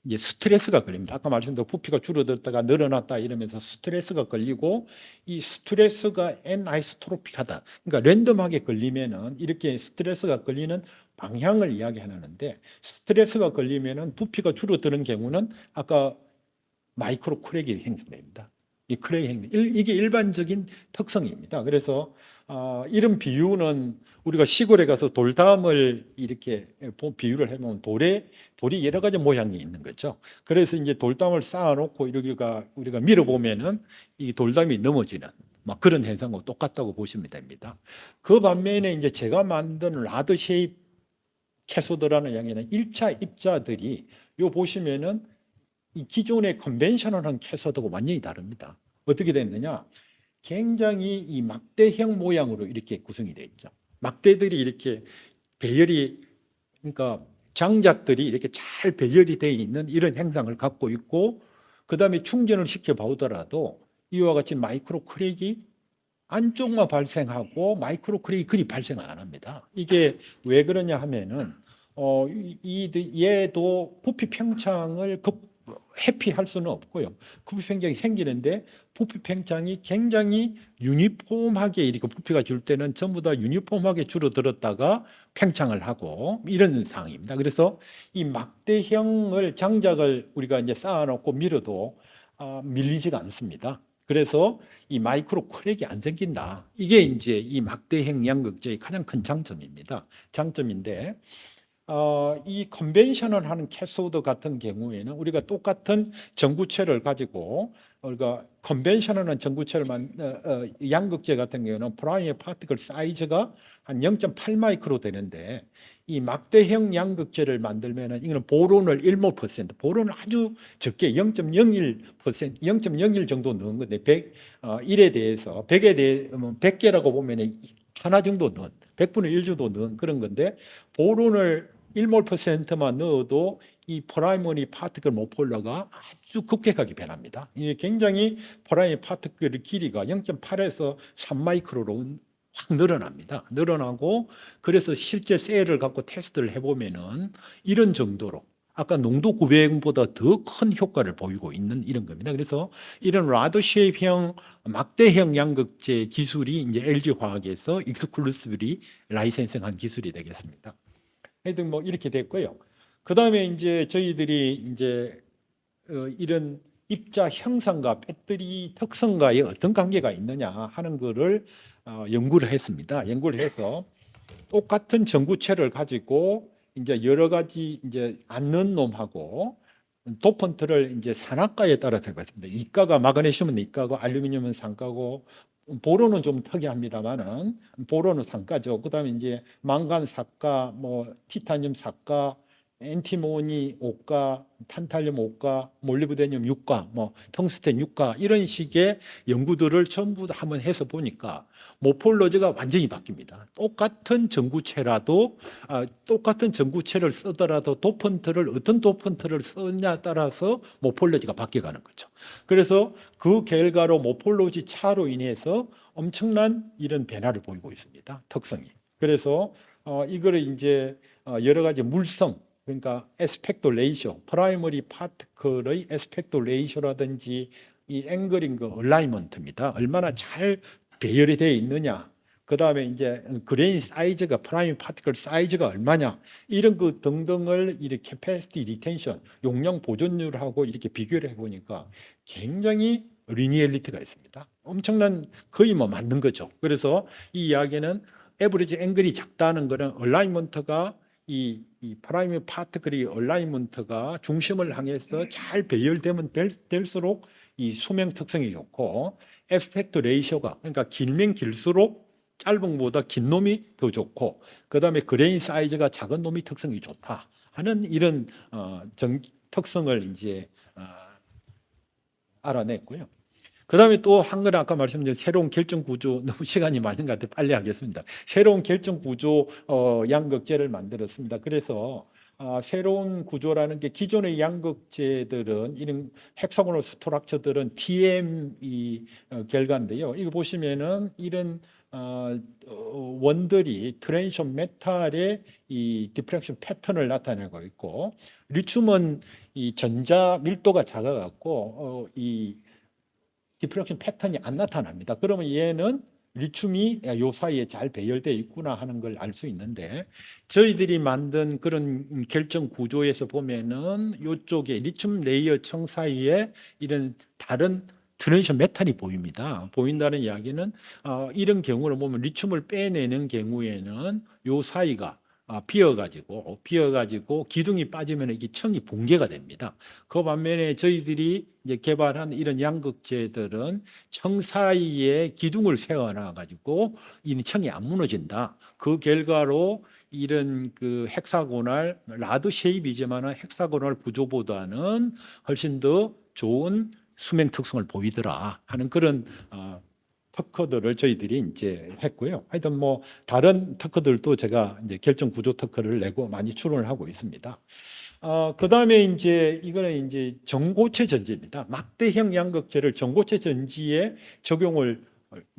이제 스트레스가 걸립니다. 아까 말씀드린 부피가 줄어들다가 늘어났다 이러면서 스트레스가 걸리고 이 스트레스가 N아이소트로픽하다. 그러니까 랜덤하게 걸리면은 이렇게 스트레스가 걸리는 방향을 이야기하는데 스트레스가 걸리면은 부피가 줄어드는 경우는 아까 마이크로 크랙이 형성됩니다. 이 크랙이 이게 일반적인 특성입니다. 그래서 이런 비유는 우리가 시골에 가서 돌담을 이렇게 비유를 해보면 돌이 여러 가지 모양이 있는 거죠. 그래서 이제 돌담을 쌓아놓고 우리가 밀어보면은 이 돌담이 넘어지는 막 그런 현상과 똑같다고 보시면 됩니다. 그 반면에 이제 제가 만든 라드 쉐입 캐소드라는 양에는 1차 입자들이 요 보시면은 이 기존의 컨벤셔널한 캐서드하고 완전히 다릅니다. 어떻게 됐느냐? 굉장히 이 막대형 모양으로 이렇게 구성이 되어 있죠. 막대들이 이렇게 배열이 그러니까 장작들이 이렇게 잘 배열이 되어 있는 이런 형상을 갖고 있고 그다음에 충전을 시켜 보더라도 이와 같이 마이크로 크랙이 안쪽만 발생하고 마이크로 크랙이 그리 발생을 안 합니다. 이게 왜 그러냐 하면은 얘도 부피 평창을 회피할 수는 없고요. 부피 평창이 생기는데 부피 평창이 굉장히 유니폼하게 이렇게 부피가 줄 때는 전부 다 유니폼하게 줄어들었다가 팽창을 하고 이런 상황입니다. 그래서 이 막대형을 장작을 우리가 이제 쌓아놓고 밀어도 밀리지가 않습니다. 그래서 이 마이크로 크랙이 안 생긴다. 이게 이제 이 막대형 양극재의 가장 큰 장점입니다. 장점인데 이 컨벤셔널하는 캐소드 같은 경우에는 우리가 똑같은 전구체를 가지고 우리가 컨벤셔널한 전구체를 양극재 같은 경우는 프라이머리 파티클 사이즈가 한 0.8 마이크로 되는데 이 막대형 양극재를 만들면은 이거는 보론을 1몰%, 보론을 아주 적게 0.01%, 0.01 정도 넣은 건데 100에 대해서 100에 대해 100개라고 보면은 하나 정도 넣은 100분의 1 정도 넣은 그런 건데 보론을 1몰%만 넣어도 이 프라이머리 파티클 모폴러가 아주 급격하게 변합니다. 이게 굉장히 프라이머리 파티클의 길이가 0.8에서 3마이크로로 확 늘어납니다. 늘어나고 그래서 실제 셀을 갖고 테스트를 해보면은 이런 정도로 아까 농도 900보다 더 큰 효과를 보이고 있는 이런 겁니다. 그래서 이런 라드 쉐입형 막대형 양극재 기술이 이제 LG 화학에서 익스클루시브리 라이센싱한 기술이 되겠습니다. 하여튼 뭐 이렇게 됐고요. 그 다음에 이제 저희들이 이제 이런 입자 형상과 배터리 특성과의 어떤 관계가 있느냐 하는 거를 연구를 했습니다. 연구를 해서 똑같은 전구체를 가지고 이제 여러 가지 이제 않는 놈하고 도펀트를 이제 산화가에 따라서 해봤습니다. 이가가 마그네슘은 이가고 알루미늄은 산가고 보론은 좀 특이합니다만은 보론은 산가죠. 그다음에 이제 망간 사가, 뭐 티타늄 사가, 엔티모니 5가, 탄탈륨 5가, 몰리브데늄 6가, 뭐 텅스텐 6가 이런 식의 연구들을 전부 다 한번 해서 보니까 모폴로지가 완전히 바뀝니다. 똑같은 전구체라도 똑같은 전구체를 쓰더라도 도펀트를 어떤 도펀트를 쓰냐에 따라서 모폴로지가 바뀌어가는 거죠. 그래서 그 결과로 모폴로지 차로 인해서 엄청난 이런 변화를 보이고 있습니다. 특성이. 그래서 이거를 이제 여러 가지 물성, 그러니까 에스펙트 레이쇼, 프라이머리 파티클의 에스펙트 레이쇼라든지 이 앵글링 그 얼라이먼트입니다. 얼마나 잘 배열이 되어 있느냐. 그 다음에 이제 그레인 사이즈가 프라이머리 파티클 사이즈가 얼마냐. 이런 그 등등을 이렇게 캐패시티 리텐션, 용량 보존율하고 이렇게 비교를 해보니까 굉장히 리니얼리티가 있습니다. 엄청난 거의 뭐 맞는 거죠. 그래서 이 이야기는 에버리지 앵글이 작다는 거는 얼라이먼트가 이 프라이머리 파티클이 얼라이먼트가 중심을 향해서 잘 배열되면 될수록 이 수명 특성이 좋고 에스펙트 레이쇼가 그러니까 길면 길수록 짧은 것보다 긴 놈이 더 좋고 그다음에 그레인 사이즈가 작은 놈이 특성이 좋다 하는 이런 특성을 이제 알아냈고요. 그 다음에 또 한 가지 아까 말씀드린 새로운 결정 구조, 너무 시간이 많은 것 같아요. 빨리 하겠습니다. 새로운 결정 구조 양극재를 만들었습니다. 그래서 새로운 구조라는 게 기존의 양극재들은 이런 헥사고널 스트럭처들은 TM 결과인데요. 이거 보시면은 이런 원들이 트랜지션 메탈의 이 디프렉션 패턴을 나타내고 있고 리튬은 이 전자 밀도가 작아갖고 이 디프렉션 패턴이 안 나타납니다. 그러면 얘는 리튬이 요 사이에 잘 배열되어 있구나 하는 걸 알 수 있는데 저희들이 만든 그런 결정 구조에서 보면은 이쪽에 리튬 레이어 층 사이에 이런 다른 트랜지션 메탈이 보입니다. 보인다는 이야기는 이런 경우를 보면 리튬을 빼내는 경우에는 요 사이가 비어가지고 기둥이 빠지면 이게 층이 붕괴가 됩니다. 그 반면에 저희들이 이제 개발한 이런 양극재들은 층 사이에 기둥을 세워놔가지고 이 층이 안 무너진다. 그 결과로 이런 그 헥사고널 라드 쉐입이지만은 헥사고널 구조보다는 훨씬 더 좋은 수명 특성을 보이더라 하는 그런 특허들을 저희들이 이제 했고요. 하여튼 뭐 다른 특허들도 제가 이제 결정 구조 특허를 내고 많이 출원을 하고 있습니다. 그 다음에 이제 이거는 이제 전고체 전지입니다. 막대형 양극재를 전고체 전지에 적용을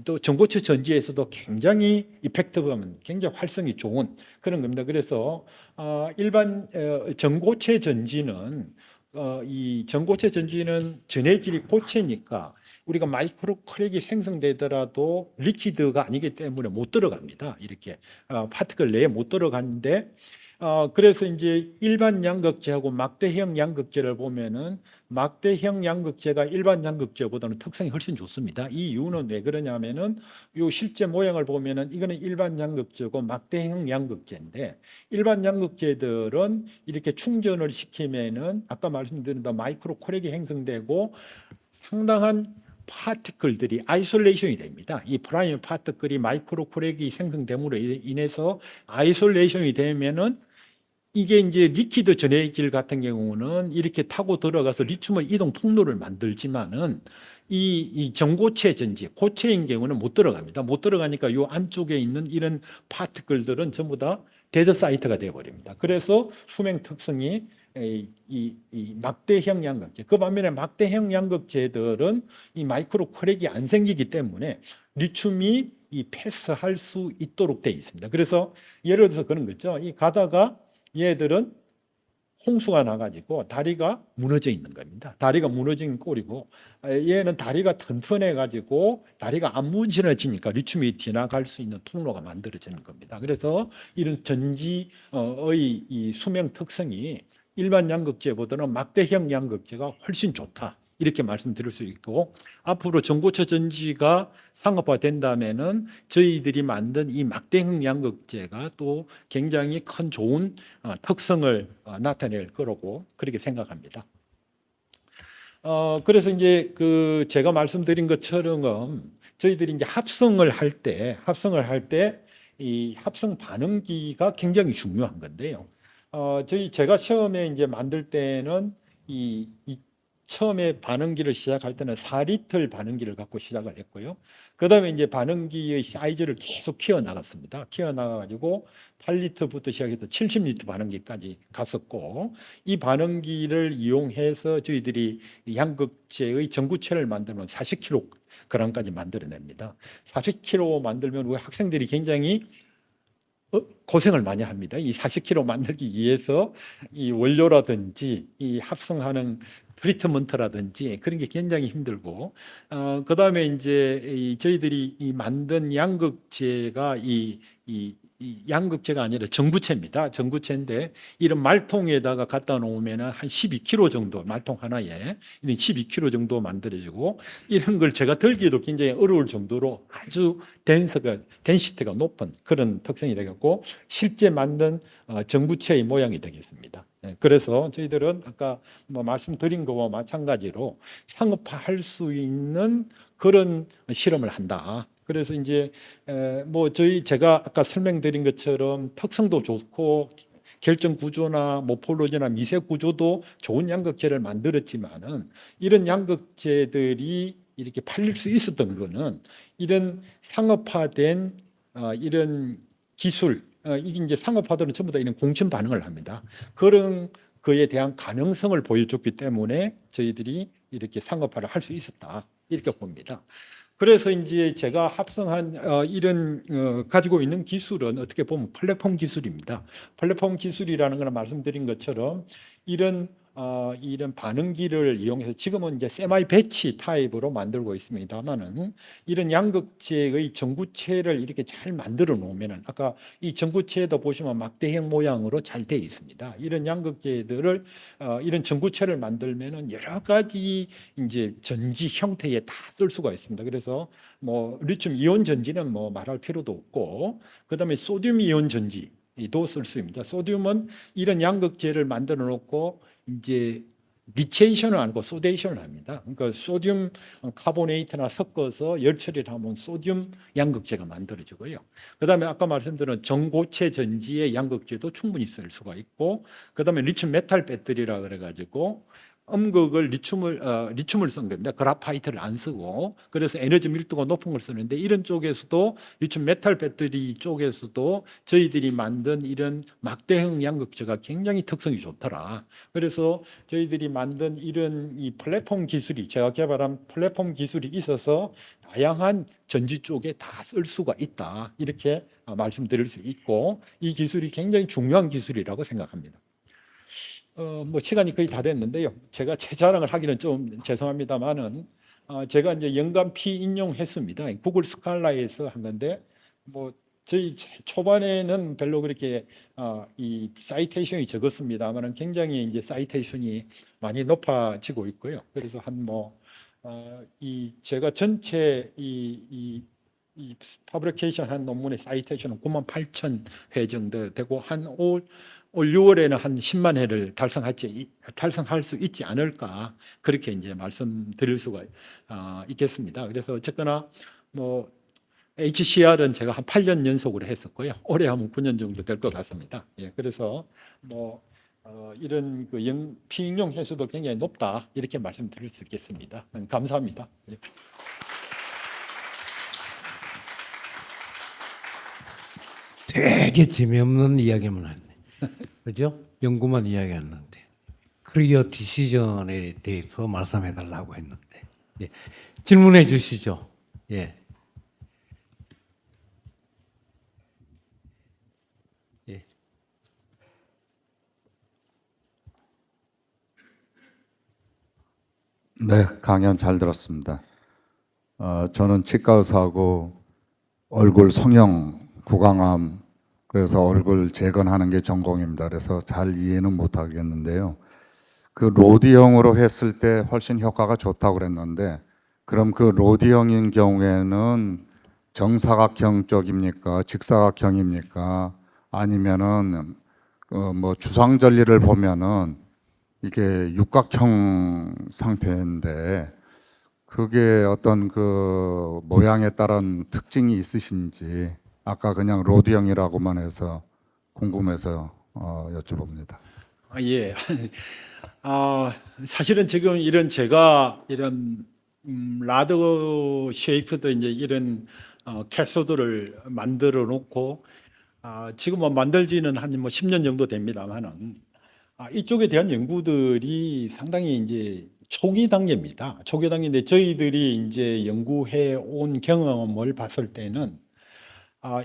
또 전고체 전지에서도 굉장히 이펙티브하면 굉장히 활성이 좋은 그런 겁니다. 그래서 일반 전고체 전지는 이 전고체 전지는 전해질이 고체니까 우리가 마이크로 크랙이 생성되더라도 리퀴드가 아니기 때문에 못 들어갑니다. 이렇게 파티클 내에 못 들어가는데 그래서 이제 일반 양극재하고 막대형 양극재를 보면은 막대형 양극재가 일반 양극재보다는 특성이 훨씬 좋습니다. 이 이유는 왜 그러냐면은 요 실제 모양을 보면은 이거는 일반 양극재고 막대형 양극재인데 일반 양극재들은 이렇게 충전을 시키면은 아까 말씀드린 마이크로 크랙이 형성되고 상당한 파티클들이 아이솔레이션이 됩니다. 이 프라임 파티클이 마이크로 크랙이 생성됨으로 인해서 아이솔레이션이 되면은 이게 이제 리퀴드 전해질 같은 경우는 이렇게 타고 들어가서 리튬의 이동 통로를 만들지만은 이 전고체 전지, 고체인 경우는 못 들어갑니다. 못 들어가니까 이 안쪽에 있는 이런 파티클들은 전부 다 데드 사이트가 되어버립니다. 그래서 수명 특성이 이 막대형 양극재. 그 반면에 막대형 양극재들은 이 마이크로 크랙이 안 생기기 때문에 리튬이 이 패스할 수 있도록 되어 있습니다. 그래서 예를 들어서 그런 거죠. 이 가다가 얘들은 홍수가 나가지고 다리가 무너져 있는 겁니다. 다리가 무너진 꼴이고 얘는 다리가 튼튼해가지고 다리가 안 무너지니까 리튬이 지나갈 수 있는 통로가 만들어지는 겁니다. 그래서 이런 전지의 이 수명 특성이 일반 양극재보다는 막대형 양극재가 훨씬 좋다. 이렇게 말씀드릴 수 있고 앞으로 전고체 전지가 상업화된다면은 저희들이 만든 이 막대형 양극재가 또 굉장히 큰 좋은 특성을 나타낼 거라고 그렇게 생각합니다. 그래서 이제 그 제가 말씀드린 것처럼 저희들이 이제 합성을 할 때 이 합성 반응기가 굉장히 중요한 건데요. 제가 처음에 이제 만들 때는 이 처음에 반응기를 시작할 때는 4리터 반응기를 갖고 시작을 했고요. 그다음에 이제 반응기의 사이즈를 계속 키워 나갔습니다. 키워 나가 가지고 8리터부터 시작해서 70리터 반응기까지 갔었고, 이 반응기를 이용해서 저희들이 양극재의 전구체를 만들면 40kg까지 만들어냅니다. 40kg 만들면 우리 학생들이 굉장히 고생을 많이 합니다. 이 40kg 만들기 위해서 이 원료라든지 이 합성하는 트리트먼트라든지 그런 게 굉장히 힘들고, 그다음에 이제 저희들이 이 만든 양극재가 이 양극재가 아니라 전구체입니다. 전구체인데 이런 말통에다가 갖다 놓으면 한 12kg 정도, 말통 하나에 이런 12kg 정도 만들어지고, 이런 걸 제가 들기도 굉장히 어려울 정도로 아주 덴시티가 높은 그런 특성이 되겠고, 실제 만든 전구체의 모양이 되겠습니다. 그래서 저희들은 아까 뭐 말씀드린 거와 마찬가지로 상업화할 수 있는 그런 실험을 한다. 그래서 이제 제가 아까 설명드린 것처럼 특성도 좋고 결정 구조나 모폴로지나 미세 구조도 좋은 양극재를 만들었지만은, 이런 양극재들이 이렇게 팔릴 수 있었던 거는 이런 상업화된 이런 기술, 이게 이제 상업화들은 전부 다 이런 공천 반응을 합니다. 그런 거에 대한 가능성을 보여줬기 때문에 저희들이 이렇게 상업화를 할 수 있었다, 이렇게 봅니다. 그래서 이제 제가 합성한 이런 가지고 있는 기술은 어떻게 보면 플랫폼 기술입니다. 플랫폼 기술이라는 것은 말씀드린 것처럼 이런 반응기를 이용해서 지금은 이제 세마이 배치 타입으로 만들고 있습니다만은, 이런 양극재의 전구체를 이렇게 잘 만들어 놓으면은, 아까 이 전구체에도 보시면 막대형 모양으로 잘 되어 있습니다. 이런 양극재들을 이런 전구체를 만들면은 여러 가지 이제 전지 형태에 다 쓸 수가 있습니다. 그래서 뭐 리튬 이온 전지는 뭐 말할 필요도 없고, 그다음에 소듐 이온 전지도 쓸 수 있습니다. 소듐은 이런 양극재를 만들어 놓고 이제 리체이션을 아니고 소데이션을 합니다. 그러니까 소듐 카보네이트나 섞어서 열 처리를 하면 소듐 양극재가 만들어지고요. 그다음에 아까 말씀드린 전고체 전지의 양극재도 충분히 쓸 수가 있고, 그다음에 리튬 메탈 배터리라 그래가지고 음극을 리튬을 쓴 겁니다. 그라파이트를 안 쓰고, 그래서 에너지 밀도가 높은 걸 쓰는데, 이런 쪽에서도 리튬 메탈 배터리 쪽에서도 저희들이 만든 이런 막대형 양극재가 굉장히 특성이 좋더라. 그래서 저희들이 만든 이런 이 플랫폼 기술이, 제가 개발한 플랫폼 기술이 있어서 다양한 전지 쪽에 다 쓸 수가 있다, 이렇게 말씀드릴 수 있고, 이 기술이 굉장히 중요한 기술이라고 생각합니다. 뭐 시간이 거의 다 됐는데요. 제가 제 자랑을 하기는 좀 죄송합니다만은, 제가 이제 영감피 인용했습니다. 구글 스칼라에서 한 건데, 뭐 저희 초반에는 별로 그렇게 이 사이테이션이 적었습니다만은, 굉장히 이제 사이테이션이 많이 높아지고 있고요. 그래서 이 제가 전체 이 퍼블리케이션 한 논문의 사이테이션은 98,000회 정도 되고, 올 6월에는 한 10만 회를 달성할 수 있지 않을까, 그렇게 이제 말씀드릴 수가 있겠습니다. 그래서 어쨌거나 뭐 HCR은 제가 한 8년 연속으로 했었고요. 올해 하면 9년 정도 될 것 같습니다. 예, 그래서 뭐 이런 그 피인용 횟수도 굉장히 높다, 이렇게 말씀드릴 수 있겠습니다. 감사합니다. 예. 되게 재미없는 이야기만 했네. 그죠? 연구만 이야기했는데. 크리어 디시전에 대해서 말씀해 달라고 했는데. 예. 질문해 주시죠. 예. 예. 네, 강연 잘 들었습니다. 저는 치과 의사하고 얼굴 성형, 구강암, 그래서 얼굴 재건하는 게 전공입니다. 그래서 잘 이해는 못 하겠는데요. 그 로디형으로 했을 때 훨씬 효과가 좋다고 그랬는데, 그럼 그 로디형인 경우에는 정사각형 쪽입니까? 직사각형입니까? 아니면은 뭐 주상 전리를 보면은 이게 육각형 상태인데, 그게 어떤 그 모양에 따른 특징이 있으신지, 아까 그냥 로드형이라고만 해서 궁금해서 여쭤봅니다. 예. 사실은 지금 이런 제가 이런 라드 쉐이프도 이제 이런 캐소드를 만들어 놓고 지금 뭐 만들지는 한 뭐 10년 정도 됩니다만은 이쪽에 대한 연구들이 상당히 이제 초기 단계입니다. 초기 단계인데 저희들이 이제 연구해 온 경험을 봤을 때는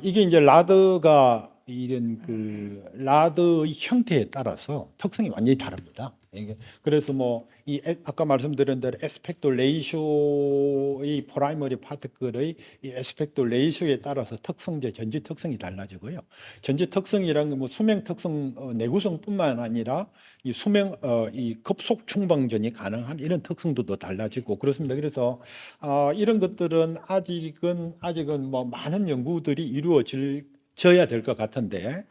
이게 이제 라드가 이런 그 라드의 형태에 따라서 특성이 완전히 다릅니다. 그래서 뭐 이 아까 말씀드린 대로 에스펙트 레이쇼의 프라이머리 파티클의 이 에스펙트 레이쇼에 따라서 특성제 전지 특성이 달라지고요. 전지 특성이란 건 뭐 수명 특성 내구성뿐만 아니라 이 수명 이 급속 충방전이 가능한 이런 특성도 더 달라지고 그렇습니다. 그래서 이런 것들은 아직은 뭐 많은 연구들이 이루어져야 될 것 같은데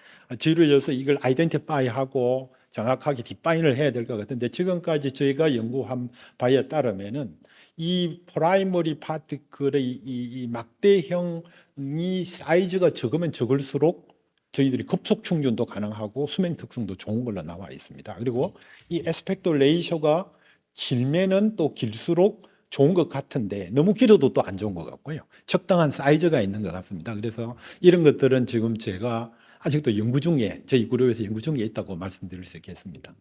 이루어져서 이걸 아이덴티파이하고 정확하게 디파인을 해야 될 것 같은데 지금까지 저희가 연구한 바에 따르면은 이 프라이머리 파티클의 이 막대형이 사이즈가 적으면 적을수록 저희들이 급속 충전도 가능하고 수명 특성도 좋은 걸로 나와 있습니다. 그리고 이 에스펙트 레이쇼가 길면은 또 길수록 좋은 것 같은데 너무 길어도 또 안 좋은 것 같고요. 적당한 사이즈가 있는 것 같습니다. 그래서 이런 것들은 지금 제가 아직도 연구 중에 저희 그룹에서 연구 중에 있다고 말씀드릴 수 있겠습니다.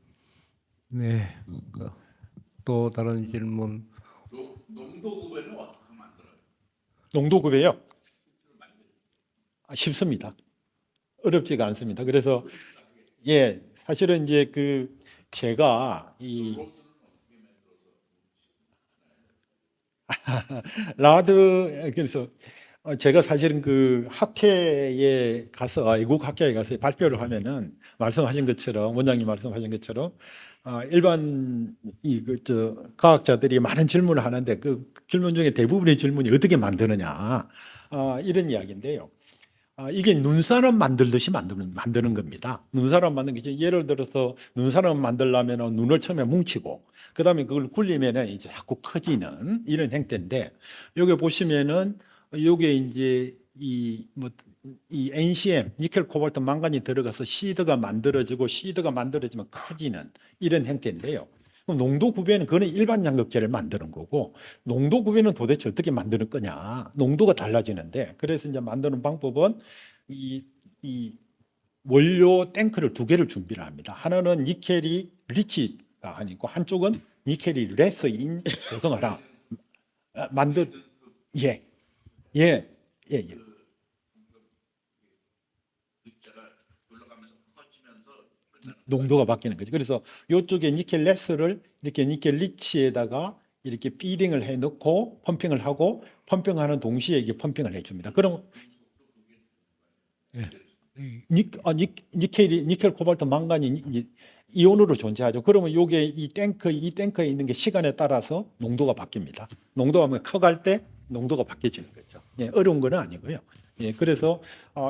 네. 또 다른 질문. 농도 구배는 어떻게 만들어요? 농도 구배요? 쉽습니다. 어렵지가 않습니다. 그래서 예, 사실은 이제 그 제가 이 라드 그래서 제가 사실은 그 학회에 가서 외국 학회에 가서 발표를 하면은 말씀하신 것처럼 원장님 말씀하신 것처럼 일반 이저 과학자들이 많은 질문을 하는데 그 질문 중에 대부분의 질문이 어떻게 만드느냐 이런 이야기인데요. 이게 눈사람 만들듯이 만드는 겁니다. 눈사람 만드는 게 예를 들어서 눈사람 만들려면 눈을 처음에 뭉치고 그다음에 그걸 굴리면은 이제 자꾸 커지는 이런 형태인데 여기 보시면은 요게 이제 이 NCM 니켈 코발트 망간이 들어가서 시드가 만들어지면 커지는 이런 형태인데요. 그럼 농도 구배는 그거는 일반 양극재를 만드는 거고 농도 구배는 도대체 어떻게 만드는 거냐? 농도가 달라지는데 그래서 이제 만드는 방법은 이 원료 탱크를 두 개를 준비를 합니다. 하나는 니켈이 리치가 아니고 한쪽은 니켈이 레스인 조성을 만들 예. 농도가 바뀌는 거죠. 그래서 이쪽에 니켈 레스를 이렇게 니켈 리치에다가 이렇게 피딩을 해 넣고 펌핑을 하고 펌핑하는 동시에 이게 펌핑을 해 줍니다. 그럼 니켈 코발트 망간이 이온으로 존재하죠. 그러면 요게 이 탱크에 있는 게 시간에 따라서 농도가 바뀝니다. 농도가 커갈 때 농도가 바뀌어지는 거죠. 예, 어려운 건 아니고요. 예, 그래서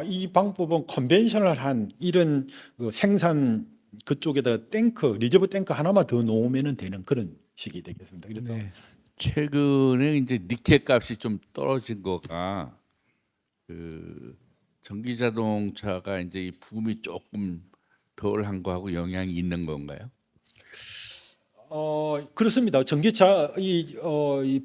이 방법은 컨벤셔널한 이런 그 생산 그쪽에다 리저브 탱크 하나만 더 놓으면 되는 그런 식이 되겠습니다. 그래서 네. 최근에 이제 니켈 값이 좀 떨어진 거가 그 전기 자동차가 이제 이 붐이 조금 덜한 거하고 영향이 있는 건가요? 그렇습니다. 전기차 이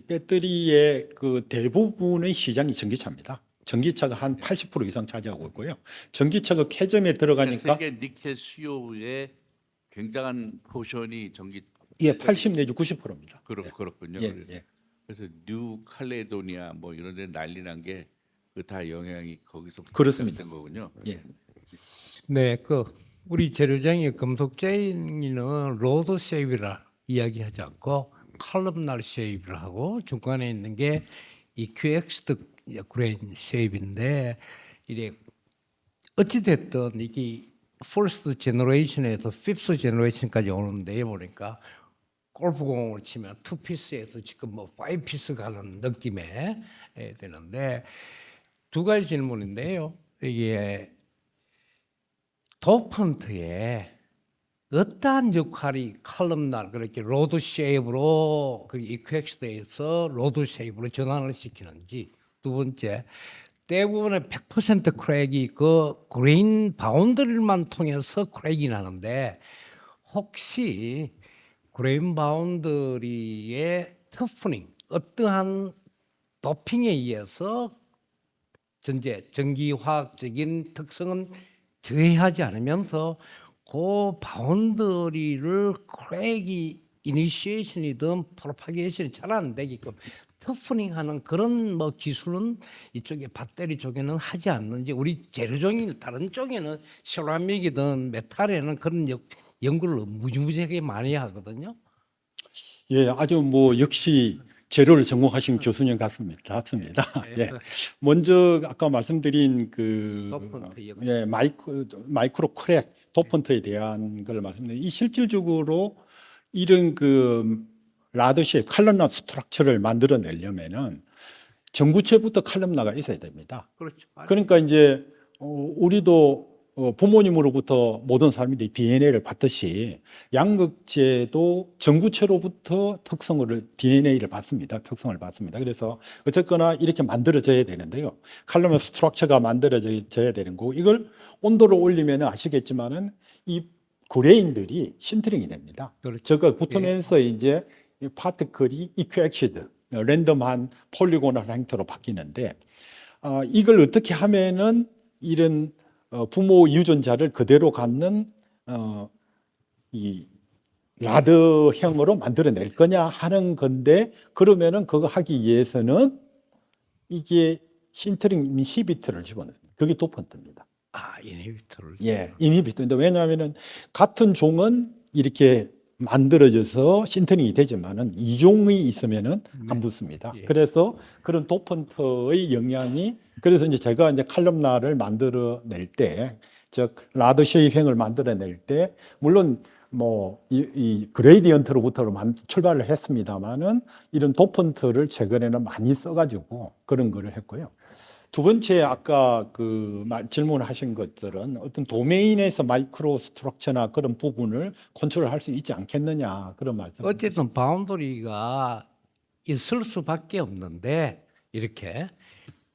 배터리의 그 대부분의 시장이 전기차입니다. 전기차가 한 80% 이상 차지하고 있고요. 전기차가 캐점에 들어가니까 세계 니켈 수요의 굉장한 포션이 전기 80 내지 90%입니다. 그렇군요. 예. 그래서 뉴 칼레도니아 뭐 이런 데 난리 난 게 그 다 영향이 거기서 그렇습니다. 된 거군요. 예. 네, 우리 재료장의 금속재는 로드 쉐입이라 이야기하지 않고 칼럼날 쉐입을 하고 중간에 있는 게 EQX 그레인 쉐입인데 이래 어찌 됐든 이게 퍼스트 제너레이션에서 피프스 제너레이션까지 오는데 보니까 골프공을 치면 투 피스에서 지금 뭐 파이브 피스 가는 느낌에 되는데 두 가지 질문인데요. 이게 도펀트에 어떠한 역할이 칼럼날 그렇게 로드 쉐입으로 그 EQX에서 로드 쉐입으로 전환을 시키는지 두 번째 대부분의 100% 크랙이 그 그레인 바운더리만 통해서 크랙이 나는데 혹시 그레인 바운더리의 터프닝 어떠한 도핑에 의해서 전기화학적인 특성은 저해하지 않으면서 그 바운더리를 크랙이 이니시에이션이든 프로파게이션이 잘 안 되게끔 터프닝하는 그런 뭐 기술은 이쪽에 배터리 쪽에는 하지 않는지 우리 재료종이 다른 쪽에는 세라믹이든 메탈에는 그런 연구를 무지무지하게 많이 하거든요. 예, 아주 뭐 역시 재료를 전공하신 교수님 같습니다. 예. 먼저 아까 말씀드린 그 도펀트 연구. 예, 마이크로 크랙 도펀트에 대한 걸 말씀드린 이 실질적으로 이런 그 라드 쉐입 칼럼나 스트럭처를 만들어내려면은 전구체부터 칼럼나가 있어야 됩니다. 그렇죠. 그러니까 이제 우리도 부모님으로부터 모든 사람들이 DNA를 받듯이 양극재도 전구체로부터 DNA를 받습니다. 특성을 받습니다. 그래서 어쨌거나 이렇게 만들어져야 되는데요. 칼럼나 스트럭처가 만들어져야 되는 거고 이걸 온도를 올리면 아시겠지만은 이 그레인들이 신트링이 됩니다. 그렇죠. 저거 붙으면서 이제 이 파티클이 이퀴엑시드, 랜덤한 폴리곤al 형태로 바뀌는데 이걸 어떻게 하면은 이런 부모 유전자를 그대로 갖는 이 라드형으로 만들어낼 거냐 하는 건데 그러면은 그거 하기 위해서는 이게 신트링 인히비터를 집어넣습니다. 그게 도펀트입니다. 이니비터를. 예, 인히비터인데 왜냐하면은 같은 종은 이렇게 만들어져서 신터닝이 되지만은 이종이 있으면은 안 붙습니다. 예. 그래서 그런 도펀트의 영향이 그래서 이제 제가 이제 칼럼나를 만들어낼 때, 즉 라드 쉐입형을 만들어낼 때 물론 뭐 이 그레이디언트로부터 출발을 했습니다만은 이런 도펀트를 최근에는 많이 써가지고 그런 거를 했고요. 두 번째 아까 그 질문하신 것들은 어떤 도메인에서 마이크로 스트럭처나 그런 부분을 컨트롤할 수 있지 않겠느냐 그런 말씀. 어쨌든 바운더리가 있을 수밖에 없는데 이렇게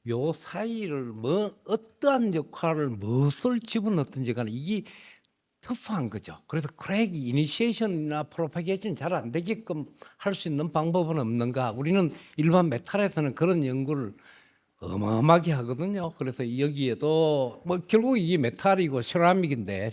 요 사이를 뭐 어떠한 역할을 무엇을 집어넣든지 간에 이게 터프한 거죠. 그래서 크랙이 이니시에이션이나 프로파게이션 잘 안 되게끔 할 수 있는 방법은 없는가? 우리는 일반 메탈에서는 그런 연구를 어마어마하게 하거든요. 그래서 여기에도 뭐 결국 이게 메탈이고 세라믹인데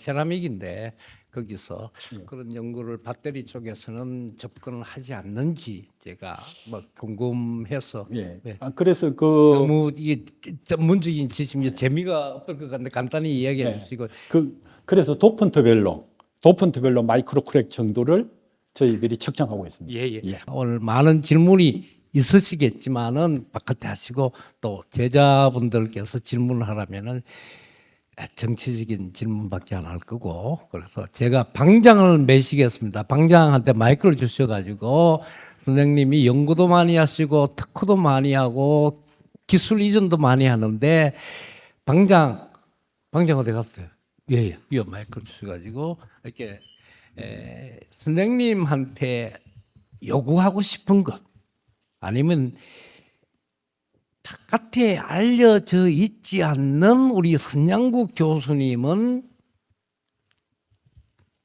거기서 그런 연구를 배터리 쪽에서는 접근을 하지 않는지 제가 뭐 궁금해서 예. 네. 그래서 그 너무 이게 전문적인 지금 재미가 없을 것 같은데 간단히 이야기해 네. 주시고 그래서 도펀트별로 마이크로 크랙 정도를 저희들이 측정하고 있습니다. 예. 예. 오늘 많은 질문이 있으시겠지만은 바깥에 하시고 또 제자분들께서 질문을 하라면은 정치적인 질문밖에 안 할 거고 그래서 제가 방장을 매시겠습니다. 방장한테 마이크를 주셔가지고 선생님이 연구도 많이 하시고 특허도 많이 하고 기술 이전도 많이 하는데 방장 어디 갔어요? 예. 마이크를 주셔가지고 이렇게 선생님한테 요구하고 싶은 것 아니면 바깥에 알려져 있지 않는 우리 선양국 교수님은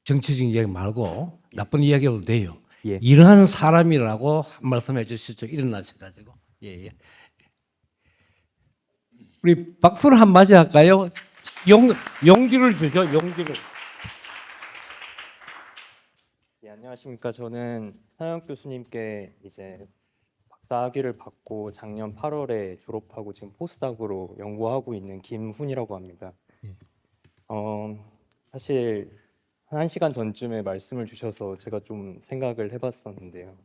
정치적인 이야기 말고 나쁜 이야기 해도 돼요. 예. 이러한 사람이라고 한 말씀해 주시죠. 일어나셔가지고. 예. 우리 박수를 한 마디 할까요? 용기를 주죠. 용기를. 예, 안녕하십니까. 저는 서영 교수님께 이제 박사학위를 받고 작년 8월에 졸업하고 지금 포스닥으로 연구하고 있는 김훈이라고 합니다. 사실 한 1시간 전쯤에 말씀을 주셔서 제가 좀 생각을 해봤었는데요.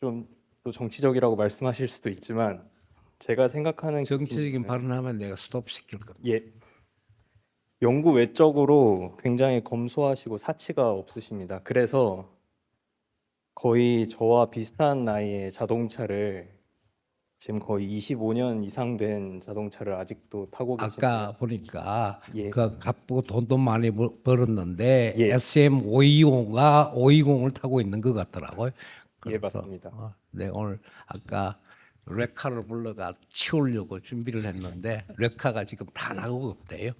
좀 또 정치적이라고 말씀하실 수도 있지만 제가 생각하는 정치적인 발언하면 내가 스톱시킬 겁니다. 예. 연구 외적으로 굉장히 검소하시고 사치가 없으십니다. 그래서 거의 저와 비슷한 나이의 자동차를 지금 거의 25년 이상 된 자동차를 아직도 타고 계신데 아까 보니까 예. 그 값고 돈도 많이 벌었는데 예. SM 520을 타고 있는 것 같더라고요. 예, 맞습니다. 네, 오늘 아까 레카를 불러가 치우려고 준비를 했는데 레카가 지금 다 나오고 없대요.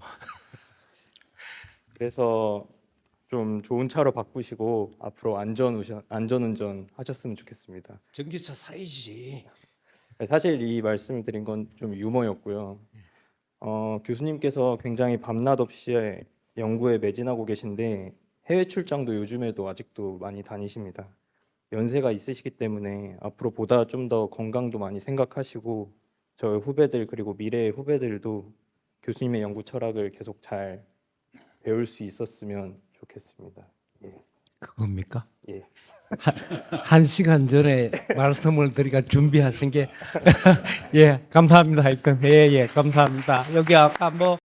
그래서 좀 좋은 차로 바꾸시고 앞으로 안전운전 하셨으면 좋겠습니다. 전기차 사야지. 사실 이 말씀을 드린 건 좀 유머였고요. 교수님께서 굉장히 밤낮 없이 연구에 매진하고 계신데 해외 출장도 요즘에도 아직도 많이 다니십니다. 연세가 있으시기 때문에 앞으로 보다 좀 더 건강도 많이 생각하시고 저희 후배들 그리고 미래의 후배들도 교수님의 연구 철학을 계속 잘 배울 수 있었으면 좋겠습니다. 예. 그겁니까? 예. 한 시간 전에 말씀을 드리가 준비하신 게 예, 감사합니다. 하여튼 예, 감사합니다. 여기 아까 뭐